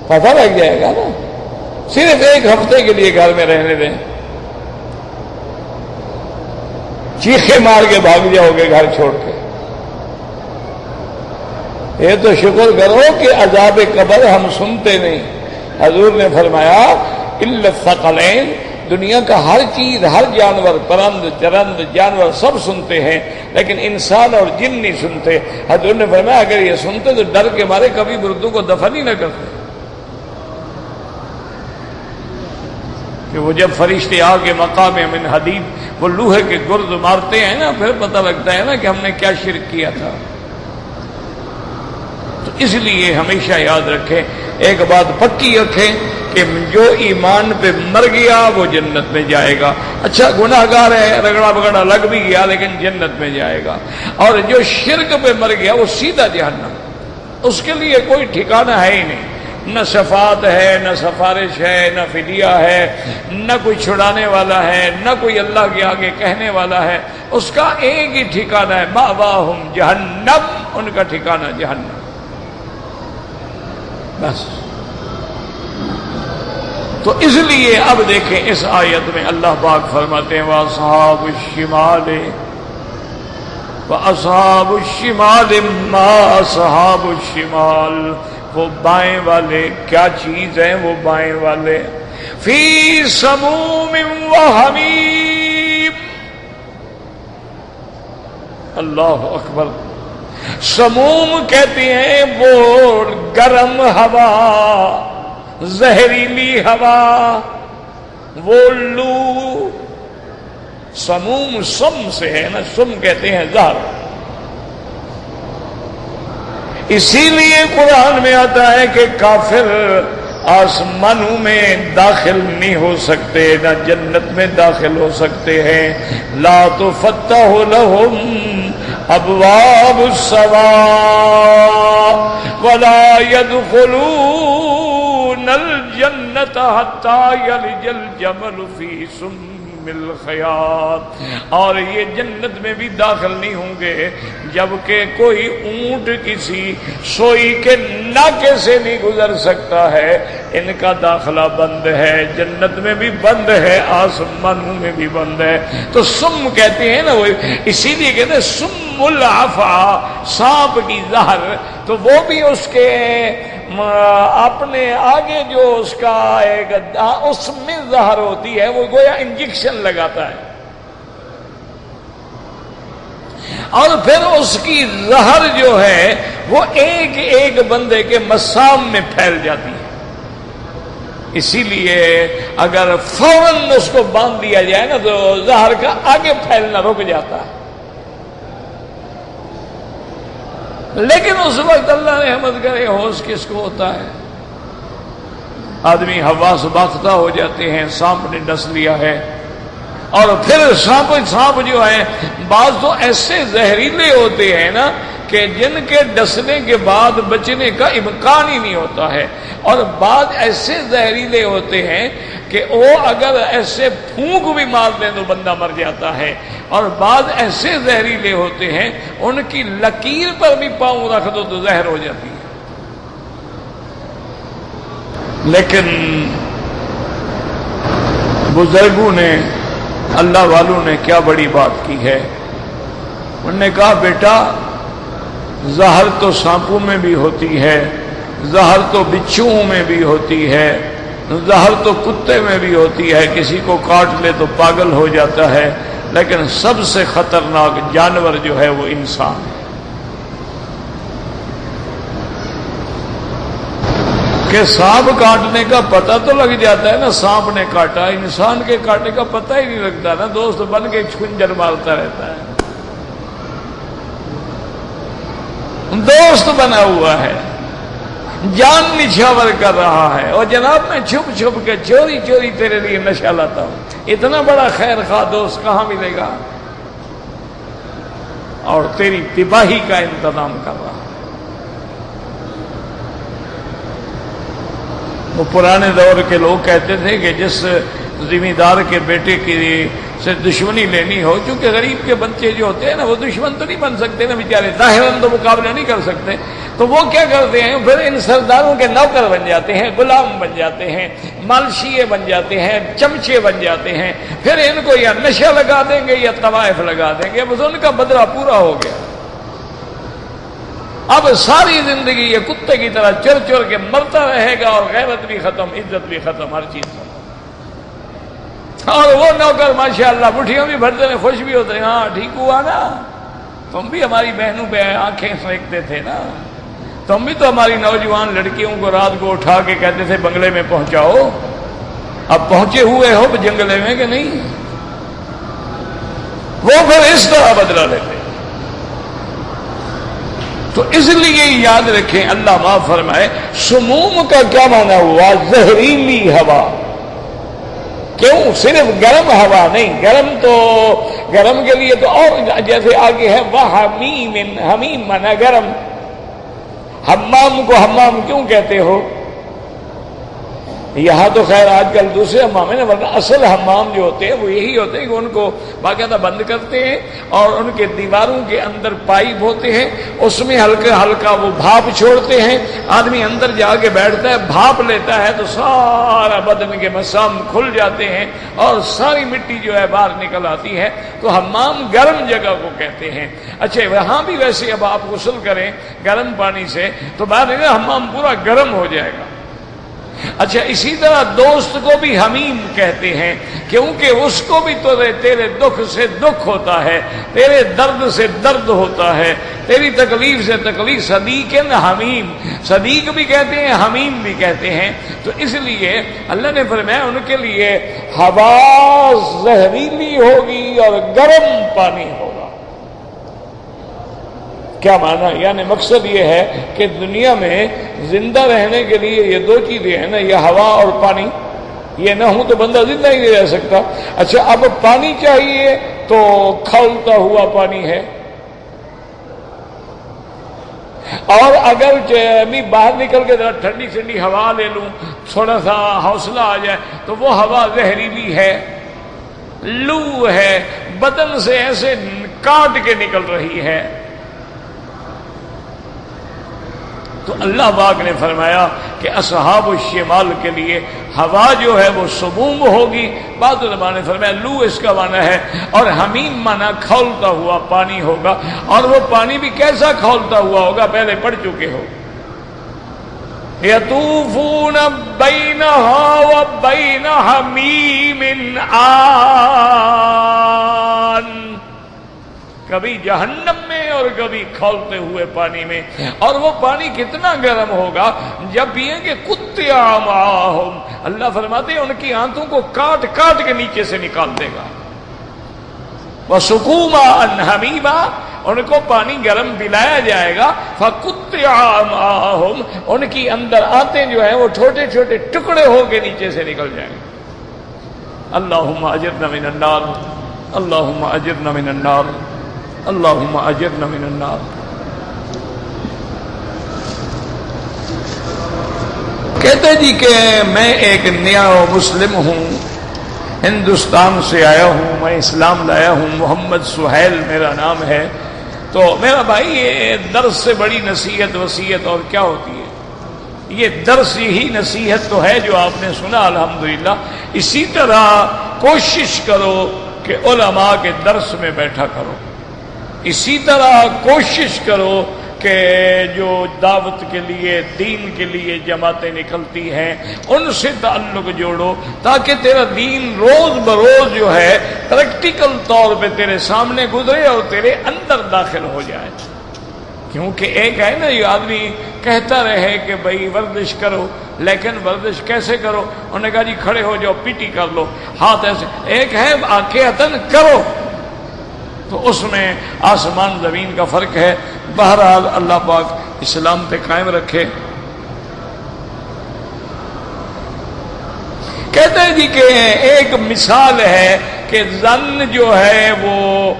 پتہ لگ جائے گا نا. صرف ایک ہفتے کے لیے گھر میں رہنے دیں، چیخے مار کے بھاگ جاؤ گے گھر چھوڑ کے. یہ تو شکر کرو کہ عذاب قبر ہم سنتے نہیں. حضور نے فرمایا الا الثقلین، دنیا کا ہر چیز، ہر جانور، پرند چرند جانور سب سنتے ہیں، لیکن انسان اور جن نہیں سنتے. حضور نے فرمایا اگر یہ سنتے تو ڈر کے مارے کبھی مردوں کو دفن ہی نہ کرتے. کہ وہ جب فرشتے آ کے مقام من حدید وہ لوہے کے گرد مارتے ہیں نا، پھر پتہ لگتا ہے نا کہ ہم نے کیا شرک کیا تھا. تو اس لیے ہمیشہ یاد رکھیں، ایک بات پکی رکھیں کہ جو ایمان پہ مر گیا وہ جنت میں جائے گا. اچھا گناہ گار ہے، رگڑا بگڑا لگ بھی گیا لیکن جنت میں جائے گا. اور جو شرک پہ مر گیا وہ سیدھا جہنم، اس کے لیے کوئی ٹھکانہ ہے ہی نہیں. نہ شفاعت ہے، نہ سفارش ہے، نہ فدیہ ہے، نہ کوئی چھڑانے والا ہے، نہ کوئی اللہ کے آگے کہنے والا ہے. اس کا ایک ہی ٹھکانہ ہے، مأواہم جہنم، ان کا ٹھکانہ جہنم بس. تو اس لیے اب دیکھیں اس آیت میں اللہ پاک فرماتے ہیں وَأَصْحَابُ الشِّمَالِ وَأَصْحَابُ الشِّمَالِ مَا أَصْحَابُ الشِّمَالِ، وہ بائیں والے کیا چیز ہیں؟ وہ بائیں والے فی سموم وحمیم. اللہ اکبر. سموم کہتے ہیں وہ گرم ہوا، زہریلی ہوا، وہ لو، سموم سم سے ہے نا، سم کہتے ہیں زہر. اسی لیے قرآن میں آتا ہے کہ کافر آسمانوں میں داخل نہیں ہو سکتے، نہ جنت میں داخل ہو سکتے ہیں. لا تفتح لهم ابواب السماء ولا يدخلون الجنة حتى يلج الجمل في سم الخیاط. اور یہ جنت میں بھی داخل نہیں ہوں گے جبکہ کوئی اونٹ کسی سوئی کے ناکے سے نہیں گزر سکتا ہے. ان کا داخلہ بند ہے، جنت میں بھی بند ہے، آسمانوں میں بھی بند ہے. تو سم کہتے ہیں نا، وہ اسی لیے کہتے ہیں سم العفا، سانپ کی زہر. تو وہ بھی اس کے اپنے آگے جو اس کا ایک اس میں زہر ہوتی ہے، وہ گویا انجیکشن لگاتا ہے اور پھر اس کی زہر جو ہے وہ ایک ایک بندے کے مسام میں پھیل جاتی ہے. اسی لیے اگر فوراً اس کو باندھ دیا جائے نا تو زہر کا آگے پھیلنا رک جاتا ہے. لیکن اس وقت اللہ رحمت کرے ہوش کس کو ہوتا ہے؟ آدمی حواس باختہ ہو جاتے ہیں، سانپ نے ڈس لیا ہے. اور پھر سانپ جو ہے بعض تو ایسے زہریلے ہوتے ہیں نا کہ جن کے ڈسنے کے بعد بچنے کا امکان ہی نہیں ہوتا ہے. اور بعض ایسے زہریلے ہوتے ہیں کہ وہ اگر ایسے پھونک بھی مار دیں تو بندہ مر جاتا ہے. اور بعض ایسے زہریلے ہوتے ہیں ان کی لکیر پر بھی پاؤں رکھ دو تو زہر ہو جاتی ہے. لیکن بزرگوں نے، اللہ والوں نے کیا بڑی بات کی ہے. انہوں نے کہا بیٹا زہر تو سانپوں میں بھی ہوتی ہے، زہر تو بچھوؤں میں بھی ہوتی ہے، زہر تو کتے میں بھی ہوتی ہے، کسی کو کاٹ لے تو پاگل ہو جاتا ہے. لیکن سب سے خطرناک جانور جو ہے وہ انسان ہے. کہ سانپ کاٹنے کا پتہ تو لگ جاتا ہے نا، سانپ نے کاٹا. انسان کے کاٹنے کا پتہ ہی نہیں لگتا نا، دوست بن کے چھنجر مارتا رہتا ہے. دوست بنا ہوا ہے، جان نچھاور کر رہا ہے، اور جناب میں چھپ چھپ کے چوری چوری تیرے لیے نشہ لاتا ہوں. اتنا بڑا خیر خواہ دوست کہاں ملے گا؟ اور تیری تباہی کا انتظام کر رہا. وہ پرانے دور کے لوگ کہتے تھے کہ جس زمیندار کے بیٹے کی سے دشمنی لینی ہو، چونکہ غریب کے بچے جو ہوتے ہیں نا وہ دشمن تو نہیں بن سکتے نا بیچارے، ظاہراً تو مقابلہ نہیں کر سکتے. تو وہ کیا کرتے ہیں پھر ان سرداروں کے نوکر بن جاتے ہیں، غلام بن جاتے ہیں، مالشیے بن جاتے ہیں، چمچے بن جاتے ہیں. پھر ان کو یا نشہ لگا دیں گے یا طوائف لگا دیں گے، بس ان کا بدلہ پورا ہو گیا. اب ساری زندگی یہ کتے کی طرح چر چر کے مرتا رہے گا، اور غیرت بھی ختم، عزت بھی ختم، ہر چیز ختم. اور وہ نوکر ماشاءاللہ مٹھیوں بھی بھرتے ہیں، خوش بھی ہوتے ہیں. ہاں ٹھیک ہوا نا، تم بھی ہماری بہنوں پہ آنکھیں پھینکتے تھے نا، تم بھی تو ہماری نوجوان لڑکیوں کو رات کو اٹھا کے کہتے تھے بنگلے میں پہنچاؤ. اب پہنچے ہوئے ہو جنگلے میں کہ نہیں؟ وہ پھر اس طرح بدلا لیتے. تو اس لیے یاد رکھیں، اللہ معاف فرمائے، سموم کا کیا معنی ہوا؟ زہریلی ہوا. کیوں؟ صرف گرم ہوا نہیں، گرم کے لیے تو اور جیسے آگے ہے وحمیم، حمیم مانا گرم. حمام کو حمام کیوں کہتے ہو؟ یہاں تو خیر آج کل دوسرے حمام ہیں نا، ورنہ اصل حمام جو ہوتے ہیں وہ یہی ہوتے ہیں کہ ان کو باقاعدہ بند کرتے ہیں اور ان کے دیواروں کے اندر پائپ ہوتے ہیں، اس میں ہلکا ہلکا وہ بھاپ چھوڑتے ہیں. آدمی اندر جا کے بیٹھتا ہے، بھاپ لیتا ہے تو سارا بدن کے مسام کھل جاتے ہیں اور ساری مٹی جو ہے باہر نکل آتی ہے. تو حمام گرم جگہ کو کہتے ہیں. اچھا وہاں بھی ویسے اب آپ غسل کریں گرم پانی سے تو بعد میں حمام پورا گرم ہو جائے گا. اچھا اسی طرح دوست کو بھی حمیم کہتے ہیں، کیونکہ اس کو بھی تو تیرے دکھ سے دکھ ہوتا ہے، تیرے درد سے درد ہوتا ہے، تیری تکلیف سے تکلیف۔ صدیق حمیم، صدیق بھی کہتے ہیں، حمیم بھی کہتے ہیں۔ تو اس لیے اللہ نے فرمایا ان کے لیے ہوا زہریلی ہوگی اور گرم پانی ہوگا۔ کیا معنی؟ یعنی مقصد یہ ہے کہ دنیا میں زندہ رہنے کے لیے یہ دو چیزیں ہیں نا، یہ ہوا اور پانی، یہ نہ ہوں تو بندہ زندہ ہی نہیں رہ سکتا۔ اچھا اب پانی چاہیے تو کھولتا ہوا پانی ہے، اور اگر میں باہر نکل کے ذرا ٹھنڈی ٹھنڈی ہوا لے لوں، تھوڑا سا حوصلہ آ جائے تو وہ ہوا زہریلی ہے، لو ہے، بدن سے ایسے کاٹ کے نکل رہی ہے۔ تو اللہ پاک نے فرمایا کہ اصحاب الشمال کے لیے ہوا جو ہے وہ سموم ہوگی۔ بعض علماء نے فرمایا لو اس کا معنی ہے، اور حمیم معنی کھولتا ہوا پانی ہوگا، اور وہ پانی بھی کیسا کھولتا ہوا ہوگا پہلے پڑھ چکے ہو۔ یطوفون بینہا وبین حمیم آن، کبھی جہنم میں اور کبھی کھولتے ہوئے پانی میں، اور وہ پانی کتنا گرم ہوگا جب پیئیں گے قطع معاہم، اللہ فرماتے ہیں ان کی آنتوں کو کاٹ کاٹ کے نیچے سے نکال دے گا۔ وَسُقُوا مَاءً حَمِيمًا، ان کو پانی گرم پلایا جائے گا۔ فَقُطِّعَ مَعَهُمْ، ان کی اندر آنتیں جو ہیں وہ چھوٹے چھوٹے ٹکڑے ہو کے نیچے سے نکل جائیں گے۔ اللہم اجرنا من النار، اللہم اجرنا من النار، اللہم اجرنا من النار۔ کہتے جی کہ میں ایک نیا مسلم ہوں، ہندوستان سے آیا ہوں، میں اسلام لایا ہوں، محمد سہیل میرا نام ہے۔ تو میرا بھائی یہ درس سے بڑی نصیحت وصیت اور کیا ہوتی ہے؟ یہ درس یہی نصیحت تو ہے جو آپ نے سنا الحمدللہ۔ اسی طرح کوشش کرو کہ علماء کے درس میں بیٹھا کرو، اسی طرح کوشش کرو کہ جو دعوت کے لیے دین کے لیے جماعتیں نکلتی ہیں ان سے تعلق جوڑو، تاکہ تیرا دین روز بروز جو ہے پریکٹیکل طور پہ تیرے سامنے گزرے اور تیرے اندر داخل ہو جائے۔ کیونکہ ایک ہے نا یہ آدمی کہتا رہے کہ بھائی ورزش کرو، لیکن ورزش کیسے کرو؟ انہوں نے کہا جی کھڑے ہو جاؤ پیٹی کر لو، ہاتھ ایسے۔ ایک ہے واقعتاً کرو، تو اس میں آسمان زمین کا فرق ہے۔ بہرحال اللہ پاک اسلام پہ قائم رکھے۔ کہتے ہیں جی کہ ایک مثال ہے کہ زن جو ہے وہ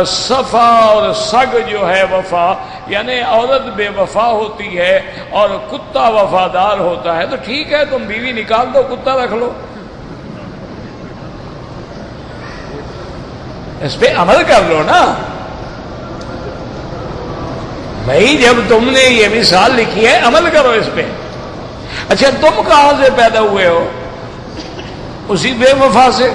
صفا اور سگ جو ہے وفا، یعنی عورت بے وفا ہوتی ہے اور کتا وفادار ہوتا ہے، تو ٹھیک ہے تم بیوی نکال دو، کتا رکھ لو، اس پہ عمل کر لو نا بھائی۔ جب تم نے یہ مثال لکھی ہے عمل کرو اس پہ۔ اچھا تم کہاں سے پیدا ہوئے ہو؟ اسی بے وفا سے۔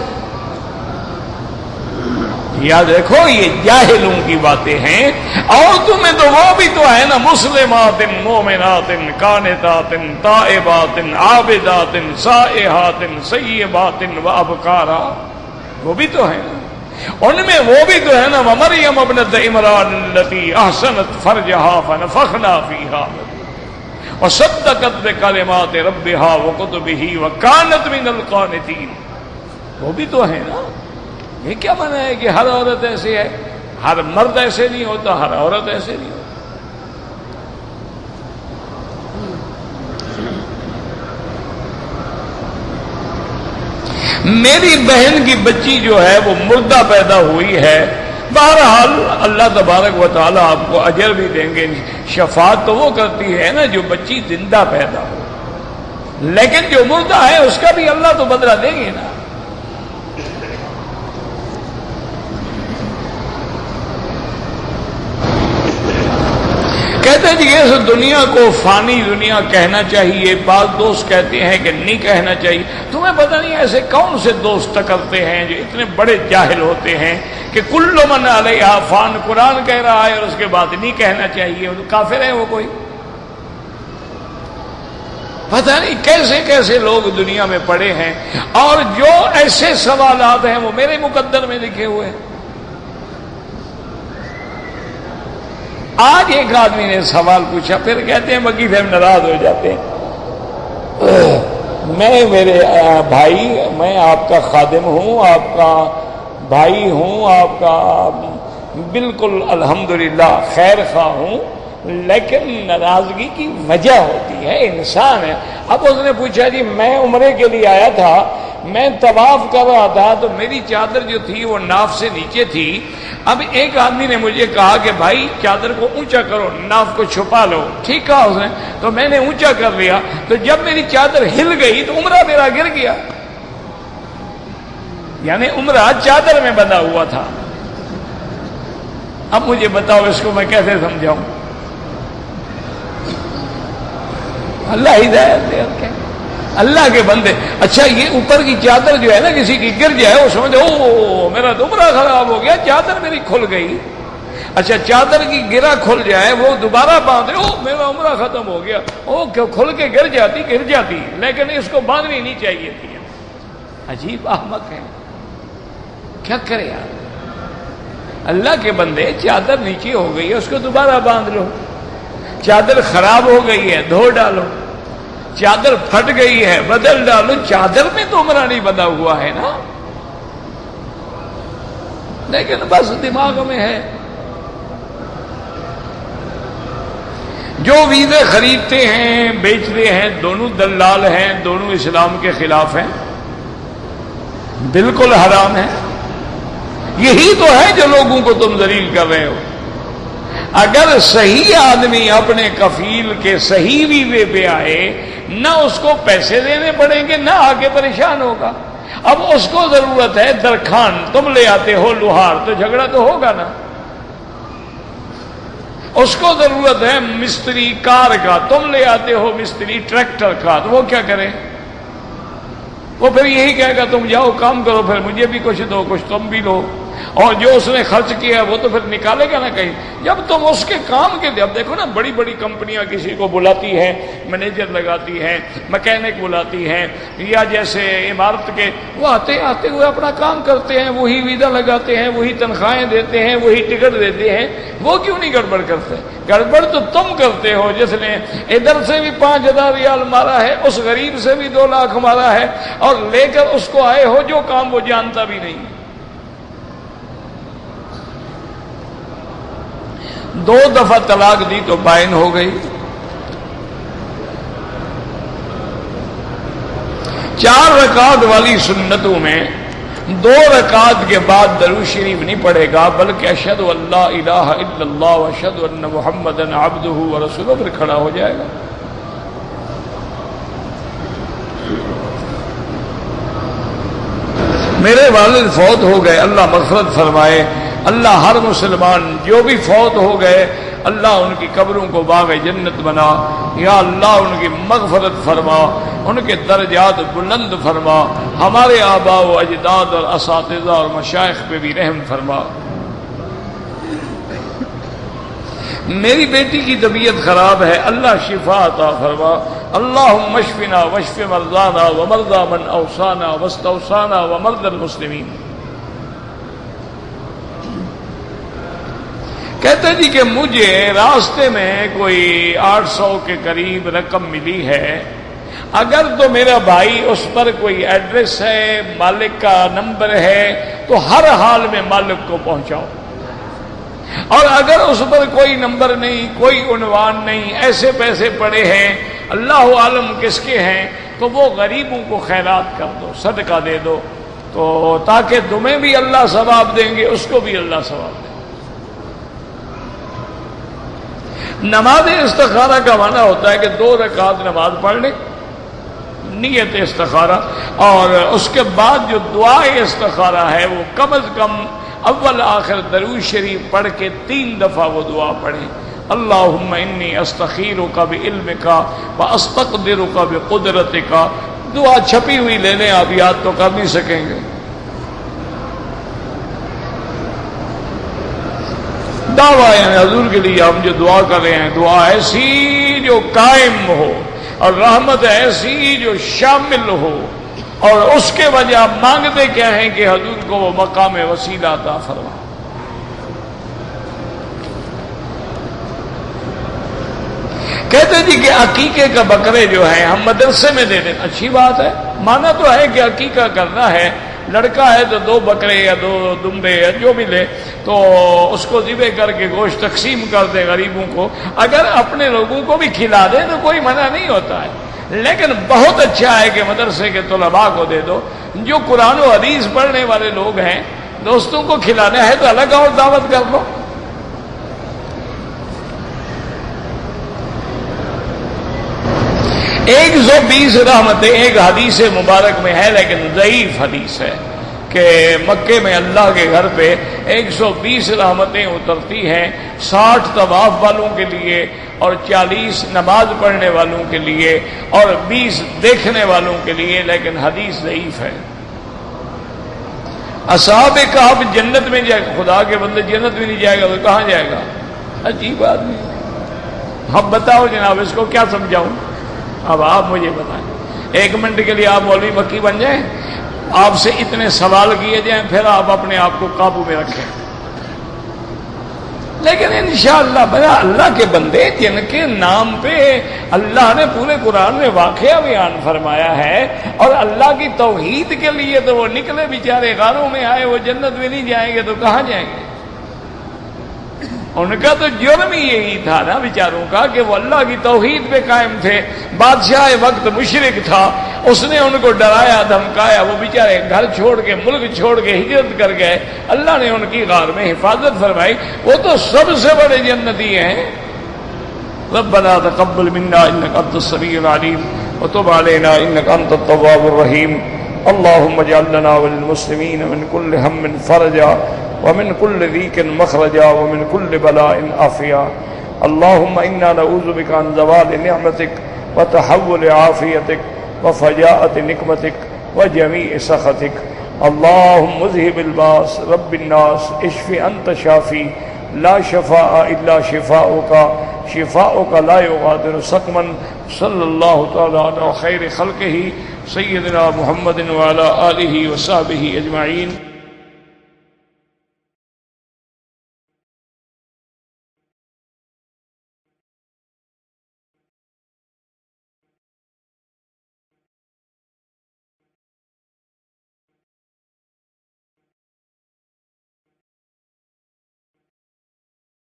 یاد رکھو یہ جاہلوں کی باتیں ہیں، اور تمہیں تو وہ بھی تو ہے نا، مسلمات مومنات قانتات تائبات عابدات سائحات سیبات وابکارا، وہ بھی تو ہے نا، ان میں وہ بھی تو ہے نا، ومریم ابنت عمران التی احسنت فرجہا فنفخنا فیہا وصدقت بکلمات ربہا وکتبہ وکانت من القانتین، وہ بھی تو ہے نا۔ یہ کیا معنی ہے کہ ہر عورت ایسی ہے؟ ہر مرد ایسے نہیں ہوتا، ہر عورت ایسے نہیں ہوتا۔ میری بہن کی بچی جو ہے وہ مردہ پیدا ہوئی ہے، بہرحال اللہ تبارک و تعالی آپ کو اجر بھی دیں گے۔ شفاعت تو وہ کرتی ہے نا جو بچی زندہ پیدا ہو، لیکن جو مردہ ہے اس کا بھی اللہ تو بدلہ دیں گے نا۔ کہتے ہیں جی اس دنیا کو فانی دنیا کہنا چاہیے، بعض دوست کہتے ہیں کہ نہیں کہنا چاہیے۔ تمہیں پتہ نہیں ایسے کون سے دوست کرتے ہیں جو اتنے بڑے جاہل ہوتے ہیں کہ کل من علیہا فان قرآن کہہ رہا ہے اور اس کے بعد نہیں کہنا چاہیے، وہ کافر ہے وہ کوئی؟ پتہ نہیں کیسے کیسے لوگ دنیا میں پڑے ہیں، اور جو ایسے سوالات ہیں وہ میرے مقدر میں لکھے ہوئے ہیں۔ آج ایک آدمی نے سوال پوچھا، پھر کہتے ہیں مکی صاحب ناراض ہو جاتے ہیں، میں میرے بھائی، میں آپ کا خادم ہوں، آپ کا بھائی ہوں، آپ کا بالکل الحمدللہ خیر خواہ ہوں، لیکن ناراضگی کی وجہ ہوتی ہے، انسان ہے۔ اب اس نے پوچھا جی میں عمرے کے لیے آیا تھا، میں طواف کر رہا تھا تو میری چادر جو تھی وہ ناف سے نیچے تھی، اب ایک آدمی نے مجھے کہا کہ بھائی چادر کو اونچا کرو، ناف کو چھپا لو، ٹھیک کہا اس نے، تو میں نے اونچا کر لیا، تو جب میری چادر ہل گئی تو عمرہ میرا گر گیا، یعنی عمرہ چادر میں بندھا ہوا تھا۔ اب مجھے بتاؤ اس کو میں کیسے سمجھاؤں؟ اللہ ہدایت دے، اللہ کے بندے۔ اچھا یہ اوپر کی چادر جو ہے نا کسی کی گر جائے، وہ سمجھے او میرا تو عمرہ خراب ہو گیا، چادر میری کھل گئی۔ اچھا چادر کی گرہ کھل جائے، وہ دوبارہ باندھے، او میرا عمرہ ختم ہو گیا، او کھل کے گر جاتی، لیکن اس کو باندھنی نہیں چاہیے تھی۔ عجیب احمق ہے، کیا کرے یار؟ اللہ کے بندے، چادر نیچے ہو گئی ہے اس کو دوبارہ باندھ لو، چادر خراب ہو گئی ہے دھو ڈالو، چادر پھٹ گئی ہے بدل ڈالو، چادر میں تو عمرہ نہیں بندھا ہوا ہے نا، لیکن بس دماغ میں ہے۔ جو ویزے خریدتے ہیں بیچتے ہیں دونوں دلال ہیں، دونوں اسلام کے خلاف ہیں، بالکل حرام ہے۔ یہی تو ہے جو لوگوں کو تم ذلیل کر رہے ہو۔ اگر صحیح آدمی اپنے کفیل کے صحیح ویزے پہ آئے، نہ اس کو پیسے دینے پڑیں گے، نہ آگے پریشان ہوگا۔ اب اس کو ضرورت ہے درخان، تم لے آتے ہو لوہار، تو جھگڑا تو ہوگا نا۔ اس کو ضرورت ہے مستری کار کا، تم لے آتے ہو مستری ٹریکٹر کا، تو وہ کیا کرے؟ وہ پھر یہی کہے گا تم جاؤ کام کرو، پھر مجھے بھی کچھ دو، کچھ تم بھی لو، اور جو اس نے خرچ کیا ہے وہ تو پھر نکالے گا نا کہیں۔ جب تم اس کے کام کے، اب دیکھو نا بڑی بڑی کمپنیاں کسی کو بلاتی ہیں، مینیجر لگاتی ہیں، مکینک بلاتی ہیں، یا جیسے عمارت کے، وہ آتے ہوئے اپنا کام کرتے ہیں، وہی ویزا لگاتے ہیں، وہی تنخواہیں دیتے ہیں، وہی ٹکٹ دیتے ہیں، وہ کیوں نہیں گڑبڑ کرتے؟ گڑبڑ تو تم کرتے ہو، جس نے ادھر سے بھی 5000 ریال مارا ہے، اس غریب سے بھی 2 لاکھ مارا ہے، اور لے کر اس کو آئے ہو جو کام وہ جانتا بھی نہیں۔ 2 دفعہ طلاق دی تو بائن ہو گئی، 4 رکعت والی سنتوں میں 2 رکعت کے بعد درود شریف نہیں پڑھے گا، بلکہ اشہد ان لا الہ الا اللہ واشہد ان محمدا عبدہ ورسولہ پر کھڑا ہو جائے گا۔ میرے والد فوت ہو گئے، اللہ مغفرت فرمائے، اللہ ہر مسلمان جو بھی فوت ہو گئے اللہ ان کی قبروں کو باغ جنت بنا، یا اللہ ان کی مغفرت فرما، ان کے درجات بلند فرما، ہمارے آباء و اجداد اور اساتذہ اور مشائخ پہ بھی رحم فرما۔ میری بیٹی کی طبیعت خراب ہے، اللہ شفا عطا فرما، اللہم اشفنا واشف مرضانا ومرضى من اوصانا واستوصانا ومرضى المسلمین۔ کہتے جی کہ مجھے راستے میں کوئی 800 کے قریب رقم ملی ہے، اگر تو میرا بھائی اس پر کوئی ایڈریس ہے، مالک کا نمبر ہے، تو ہر حال میں مالک کو پہنچاؤ، اور اگر اس پر کوئی نمبر نہیں، کوئی عنوان نہیں، ایسے پیسے پڑے ہیں اللہ عالم کس کے ہیں، تو وہ غریبوں کو خیرات کر دو، صدقہ دے دو، تو تاکہ تمہیں بھی اللہ ثواب دیں گے، اس کو بھی اللہ ثواب دیں گے۔ نماز استخارہ کا معنی ہوتا ہے کہ 2 رکعت نماز پڑھ لیں، نیت استخارہ، اور اس کے بعد جو دعا استخارہ ہے وہ کم از کم اول آخر درود شریف پڑھ کے 3 دفعہ وہ دعا پڑھیں۔ اللہم انی استخیرک بعلمک واستقدرک بقدرتک، دعا چھپی ہوئی لے لیں، آپ یاد تو کر نہیں سکیں گے۔ دعویٰ یعنی حضور کے لیے ہم جو دعا کر رہے ہیں، دعا ایسی جو قائم ہو، اور رحمت ایسی جو شامل ہو، اور اس کے وجہ مانگتے کیا ہیں کہ حضور کو وہ مقام وسیلہ عطا فرما۔ کہتے جی کہ عقیقے کا بکرے جو ہیں ہم مدرسے میں دے دیں، اچھی بات ہے، مانا تو ہے کہ عقیقہ کرنا ہے، لڑکا ہے تو 2 بکرے یا 2 دمبے یا جو بھی لے تو اس کو ذبح کر کے گوشت تقسیم کر دے غریبوں کو، اگر اپنے لوگوں کو بھی کھلا دے تو کوئی منع نہیں ہوتا ہے، لیکن بہت اچھا ہے کہ مدرسے کے طلباء کو دے دو، جو قرآن و حدیث پڑھنے والے لوگ ہیں دوستوں کو کھلانا ہے تو الگ اور دعوت کر لو۔ 120 رحمتیں ایک حدیث مبارک میں ہے، لیکن ضعیف حدیث ہے کہ مکے میں اللہ کے گھر پہ 120 رحمتیں اترتی ہیں، 60 طواف والوں کے لیے اور 40 نماز پڑھنے والوں کے لیے اور 20 دیکھنے والوں کے لیے، لیکن حدیث ضعیف ہے۔ اصحاب کہف جنت میں جائے، خدا کے بندے جنت میں نہیں جائے گا تو کہاں جائے گا؟ عجیب آدمی۔ اب بتاؤ جناب اس کو کیا سمجھاؤں؟ اب آپ مجھے بتائیں، 1 منٹ کے لیے آپ مولوی مکی بن جائیں، آپ سے اتنے سوال کیے جائیں، پھر آپ اپنے آپ کو قابو میں رکھیں۔ لیکن انشاءاللہ بڑا اللہ کے بندے جن کے نام پہ اللہ نے پورے قرآن میں واقعہ بیان فرمایا ہے اور اللہ کی توحید کے لیے تو وہ نکلے بیچارے غاروں میں آئے، وہ جنت میں نہیں جائیں گے تو کہاں جائیں گے؟ ان کا تو جرم ہی یہی تھا نا بیچاروں کا کہ وہ اللہ کی توحید پہ قائم تھے، بادشاہ وقت مشرک تھا، اس نے ان کو ڈرایا دھمکایا، وہ بیچارے گھر چھوڑ کے ملک چھوڑ کے ہجرت کر گئے، اللہ نے ان کی غار میں حفاظت فرمائی، وہ تو سب سے بڑے جنتی ہیں۔ ربنا تقبل منا انك انت السميع العليم وتب علينا انك انت التواب الرحيم اللهم اجعل لنا وللمسلمين من كل هم فرجا ومن كل ضيق مخرجا ومن كل بلاء عافيا اللهم انا نعوذ بك عن زوال نعمتك وتحول عافيتك وفجاءة نقمتك وجميع سخطك اللهم اذهب الباس رب الناس اشف انت شافي لا شفاء الا شفاؤك شفاؤك لا يغادر سقما صلی اللہ تعالی علی خیر خلقہ سیدنا محمد وعلی آلہ وصحبہ اجمعین۔